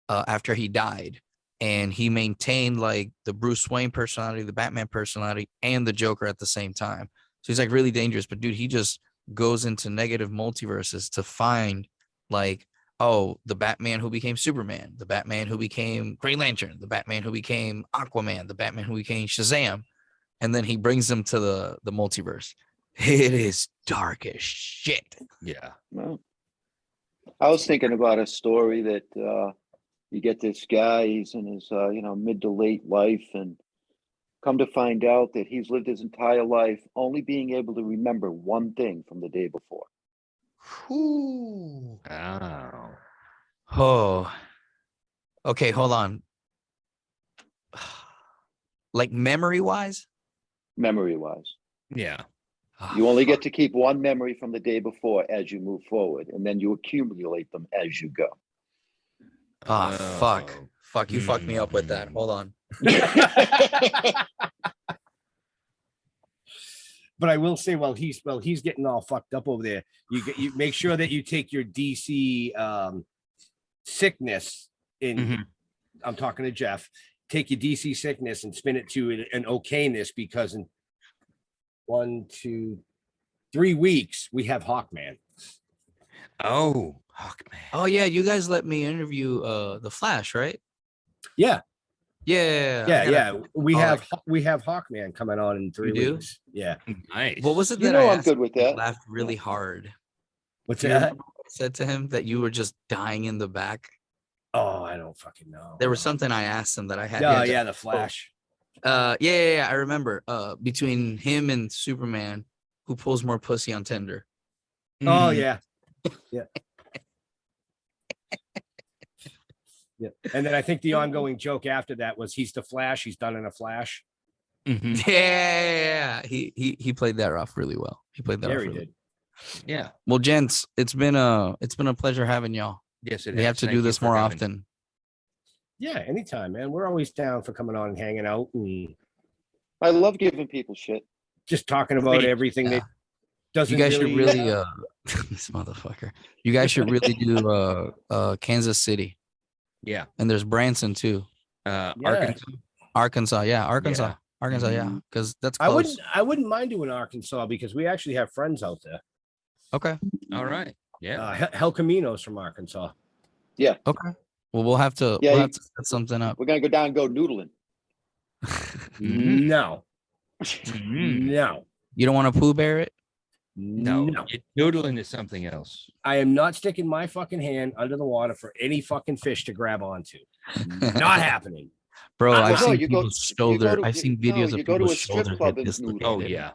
[SPEAKER 3] after he died, and he maintained like the Bruce Wayne personality, the Batman personality, and the Joker at the same time. So he's like really dangerous. But dude, he just goes into negative multiverses to find like, oh, the Batman who became Superman, the Batman who became Green Lantern, the Batman who became Aquaman, the Batman who became Shazam, and then he brings them to the multiverse. It is dark as shit.
[SPEAKER 1] Yeah.
[SPEAKER 4] No. I was thinking about a story that you get this guy, he's in his mid to late life, and come to find out that he's lived his entire life only being able to remember one thing from the day before.
[SPEAKER 3] Ooh.
[SPEAKER 1] Oh.
[SPEAKER 3] Oh. Okay, hold on. Like memory wise?
[SPEAKER 4] Memory wise.
[SPEAKER 1] Yeah.
[SPEAKER 4] You only get to keep one memory from the day before as you move forward, and then you accumulate them as you go.
[SPEAKER 3] Fuck. Fuck, you fucked me up with that. Hold on.
[SPEAKER 2] But I will say, while he's getting all fucked up over there, you make sure that you take your DC sickness in.
[SPEAKER 1] Mhm.
[SPEAKER 2] I'm talking to Jeff. Take your DC sickness and spin it to an okayness, because in 1, 2, 3 weeks we have Hawkman.
[SPEAKER 1] Oh, Hawkman.
[SPEAKER 3] Oh yeah, you guys let me interview the Flash, right?
[SPEAKER 2] Yeah. Yeah. We
[SPEAKER 3] Oh,
[SPEAKER 2] have Hawkman coming on in 3
[SPEAKER 3] You do?
[SPEAKER 2] weeks. Yeah.
[SPEAKER 1] Nice.
[SPEAKER 3] What was it
[SPEAKER 4] You
[SPEAKER 3] that
[SPEAKER 4] know
[SPEAKER 3] I
[SPEAKER 4] I'm
[SPEAKER 3] asked?
[SPEAKER 4] good with
[SPEAKER 3] You
[SPEAKER 4] that.
[SPEAKER 3] laughed really hard.
[SPEAKER 2] What's
[SPEAKER 3] Do you
[SPEAKER 2] that?
[SPEAKER 3] remember what I said to him that you were just dying in the back?
[SPEAKER 2] Oh, I don't fucking know.
[SPEAKER 3] There was something I asked him that I had.
[SPEAKER 2] Yeah, the Flash.
[SPEAKER 3] Yeah. I remember. Between him and Superman, who pulls more pussy on Tinder?
[SPEAKER 2] Oh
[SPEAKER 1] Mhm.
[SPEAKER 2] yeah. Yeah. Yeah. And then I think the ongoing joke after that was he's the Flash, he's done in a flash.
[SPEAKER 1] Mhm.
[SPEAKER 3] Yeah. He played that off really well. He played that
[SPEAKER 2] There
[SPEAKER 3] off
[SPEAKER 2] he
[SPEAKER 3] really
[SPEAKER 2] did.
[SPEAKER 1] Yeah.
[SPEAKER 3] well. Gents, it's been a pleasure having y'all.
[SPEAKER 1] Yes, it
[SPEAKER 3] We have
[SPEAKER 1] is.
[SPEAKER 3] to
[SPEAKER 1] Thank
[SPEAKER 3] do
[SPEAKER 1] you
[SPEAKER 3] this
[SPEAKER 1] for
[SPEAKER 3] more
[SPEAKER 1] coming.
[SPEAKER 3] often.
[SPEAKER 2] Yeah, anytime, man. We're always down for coming on and hanging out and
[SPEAKER 4] I love giving people shit.
[SPEAKER 2] just talking about
[SPEAKER 1] Please,
[SPEAKER 2] everything
[SPEAKER 3] yeah.
[SPEAKER 2] that doesn't
[SPEAKER 3] You guys should really this motherfucker. You guys should really do Kansas City.
[SPEAKER 1] Yeah.
[SPEAKER 3] And there's Branson too.
[SPEAKER 1] Arkansas.
[SPEAKER 3] Arkansas, yeah. Arkansas,
[SPEAKER 1] Yeah.
[SPEAKER 3] yeah. Because that's close.
[SPEAKER 2] I wouldn't mind doing Arkansas because we actually have friends out there.
[SPEAKER 3] Okay.
[SPEAKER 1] All right. Yeah.
[SPEAKER 2] Hel Camino's from Arkansas.
[SPEAKER 3] Okay. Well, we'll have to set something up.
[SPEAKER 4] We're gonna go down and go noodling.
[SPEAKER 1] Mhm.
[SPEAKER 2] No.
[SPEAKER 1] Mhm.
[SPEAKER 2] No.
[SPEAKER 3] You don't want to Pooh Bear it?
[SPEAKER 1] No,
[SPEAKER 2] No.
[SPEAKER 1] noodling is something else.
[SPEAKER 2] I am not sticking my fucking hand under the water for any fucking fish to grab onto. Not happening.
[SPEAKER 3] Bro,
[SPEAKER 2] Well,
[SPEAKER 3] I've
[SPEAKER 2] no,
[SPEAKER 3] seen
[SPEAKER 4] you go-
[SPEAKER 3] people's
[SPEAKER 4] you go
[SPEAKER 3] shoulder.
[SPEAKER 4] to-
[SPEAKER 3] I've seen
[SPEAKER 4] no,
[SPEAKER 3] videos
[SPEAKER 4] you
[SPEAKER 3] of
[SPEAKER 4] go to
[SPEAKER 3] people's
[SPEAKER 4] a strip
[SPEAKER 3] shoulders
[SPEAKER 4] club
[SPEAKER 3] get
[SPEAKER 4] and noodle.
[SPEAKER 3] dislocated.
[SPEAKER 1] Oh yeah.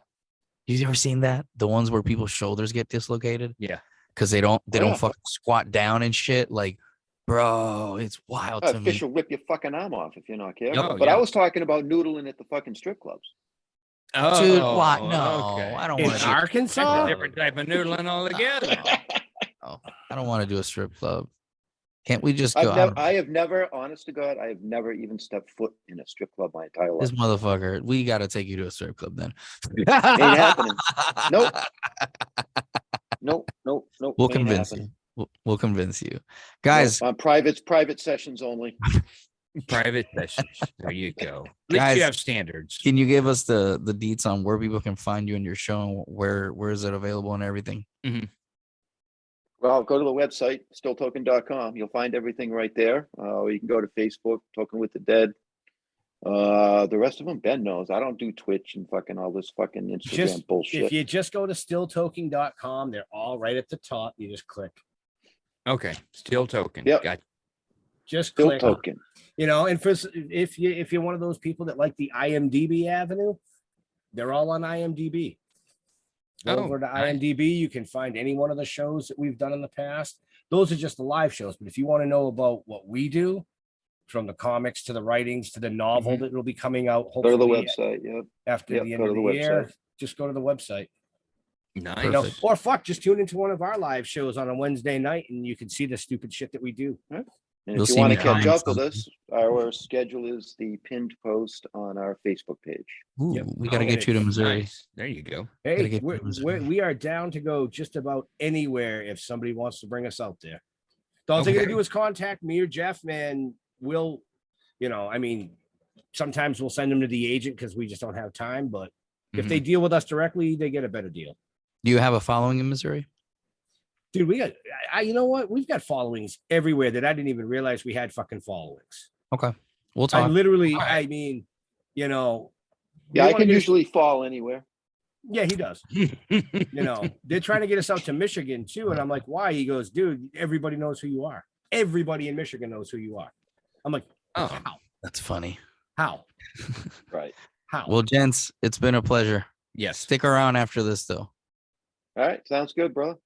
[SPEAKER 3] You ever seen that? The ones where people's shoulders get dislocated
[SPEAKER 1] Yeah.
[SPEAKER 3] because they don't
[SPEAKER 4] yeah.
[SPEAKER 3] fucking squat down and shit. Like, bro, it's wild to
[SPEAKER 4] Fish
[SPEAKER 3] me.
[SPEAKER 4] will rip your fucking arm off if you're not careful.
[SPEAKER 1] Oh,
[SPEAKER 4] But I
[SPEAKER 1] yeah.
[SPEAKER 4] was talking about noodling at the fucking strip clubs.
[SPEAKER 1] Oh,
[SPEAKER 3] Dude, what? No,
[SPEAKER 1] okay.
[SPEAKER 3] I don't
[SPEAKER 2] In
[SPEAKER 3] want to.
[SPEAKER 1] That's
[SPEAKER 2] Arkansas?
[SPEAKER 1] a different type of noodling altogether.
[SPEAKER 3] I don't want to do a strip club. Can't we just go?
[SPEAKER 4] I have never, honest to God, I have never even stepped foot in a strip club my entire life.
[SPEAKER 3] This motherfucker, we got to take you to a strip club then.
[SPEAKER 4] Ain't happening. Nope. Nope.
[SPEAKER 3] We'll
[SPEAKER 4] ain't
[SPEAKER 3] convince
[SPEAKER 4] happening.
[SPEAKER 3] you. We'll convince you, guys.
[SPEAKER 4] Nope, on private sessions only.
[SPEAKER 1] Private sessions. There you go. At least
[SPEAKER 3] Guys,
[SPEAKER 1] you have standards.
[SPEAKER 3] Can you give us the deets on where people can find you and your show and where is it available and everything?
[SPEAKER 4] Well, go to the website, stilltoken.com. You'll find everything right there. You can go to Facebook, Toking With The Dead. The rest of them, Ben knows. I don't do Twitch and fucking all this fucking Instagram bullshit.
[SPEAKER 2] If you just go to stilltoking.com, they're all right at the top. You just click.
[SPEAKER 1] Okay. Still token.
[SPEAKER 4] Yep.
[SPEAKER 1] Got
[SPEAKER 2] Just
[SPEAKER 4] Still
[SPEAKER 2] click.
[SPEAKER 4] Token.
[SPEAKER 2] You know, and if you're one of those people that like the IMDb avenue, they're all on IMDb. Go
[SPEAKER 1] Oh,
[SPEAKER 2] over to
[SPEAKER 1] nice.
[SPEAKER 2] IMDb, you can find any one of the shows that we've done in the past. Those are just the live shows. But if you want to know about what we do, from the comics to the writings to the novel that will be coming out
[SPEAKER 4] Go to the
[SPEAKER 2] hopefully
[SPEAKER 4] website. Yep.
[SPEAKER 2] after
[SPEAKER 4] Yep,
[SPEAKER 2] the end
[SPEAKER 4] go to
[SPEAKER 2] of
[SPEAKER 4] the
[SPEAKER 2] the year,
[SPEAKER 4] website.
[SPEAKER 2] just go to the website.
[SPEAKER 1] Nice.
[SPEAKER 2] You know,
[SPEAKER 3] Perfect.
[SPEAKER 2] or fuck, just tune into one of our live shows on a Wednesday night and you can see the stupid shit that we do.
[SPEAKER 4] And
[SPEAKER 3] You'll
[SPEAKER 4] if you
[SPEAKER 3] see
[SPEAKER 4] want
[SPEAKER 3] me
[SPEAKER 4] to catch
[SPEAKER 3] crying
[SPEAKER 4] up with
[SPEAKER 3] something.
[SPEAKER 4] us, our schedule is the pinned post on our Facebook page.
[SPEAKER 3] Ooh,
[SPEAKER 2] Yep.
[SPEAKER 3] we got to
[SPEAKER 2] Oh,
[SPEAKER 3] get you to Missouri.
[SPEAKER 1] Nice. There you go.
[SPEAKER 3] Gotta
[SPEAKER 2] Hey,
[SPEAKER 3] get to Missouri.
[SPEAKER 2] we are down to go just about anywhere if somebody wants to bring us out there. The only thing you
[SPEAKER 1] Okay.
[SPEAKER 2] gotta do is contact me or Jeff, and we'll, I mean, sometimes we'll send them to the agent because we just don't have time. But if they deal with us directly, they get a better deal.
[SPEAKER 3] Do you have a following in Missouri?
[SPEAKER 2] Dude, we got, you know what? We've got followings everywhere that I didn't even realize we had fucking followings.
[SPEAKER 3] Okay, we'll
[SPEAKER 2] I
[SPEAKER 3] talk.
[SPEAKER 2] literally,
[SPEAKER 1] All right.
[SPEAKER 2] I mean,
[SPEAKER 4] Yeah,
[SPEAKER 2] we
[SPEAKER 4] I
[SPEAKER 2] wanna
[SPEAKER 4] can
[SPEAKER 2] get us-
[SPEAKER 4] usually fall anywhere.
[SPEAKER 2] Yeah, he does. They're trying to get us out to Michigan too. And I'm like, why? He goes, dude, everybody knows who you are. Everybody in Michigan knows who you are. I'm like,
[SPEAKER 1] Oh,
[SPEAKER 2] how?
[SPEAKER 3] That's funny.
[SPEAKER 2] How?
[SPEAKER 4] Right.
[SPEAKER 2] How?
[SPEAKER 3] Well, gents, it's been a pleasure.
[SPEAKER 1] yes.
[SPEAKER 3] Stick around after this though.
[SPEAKER 4] All right. Sounds good, brother.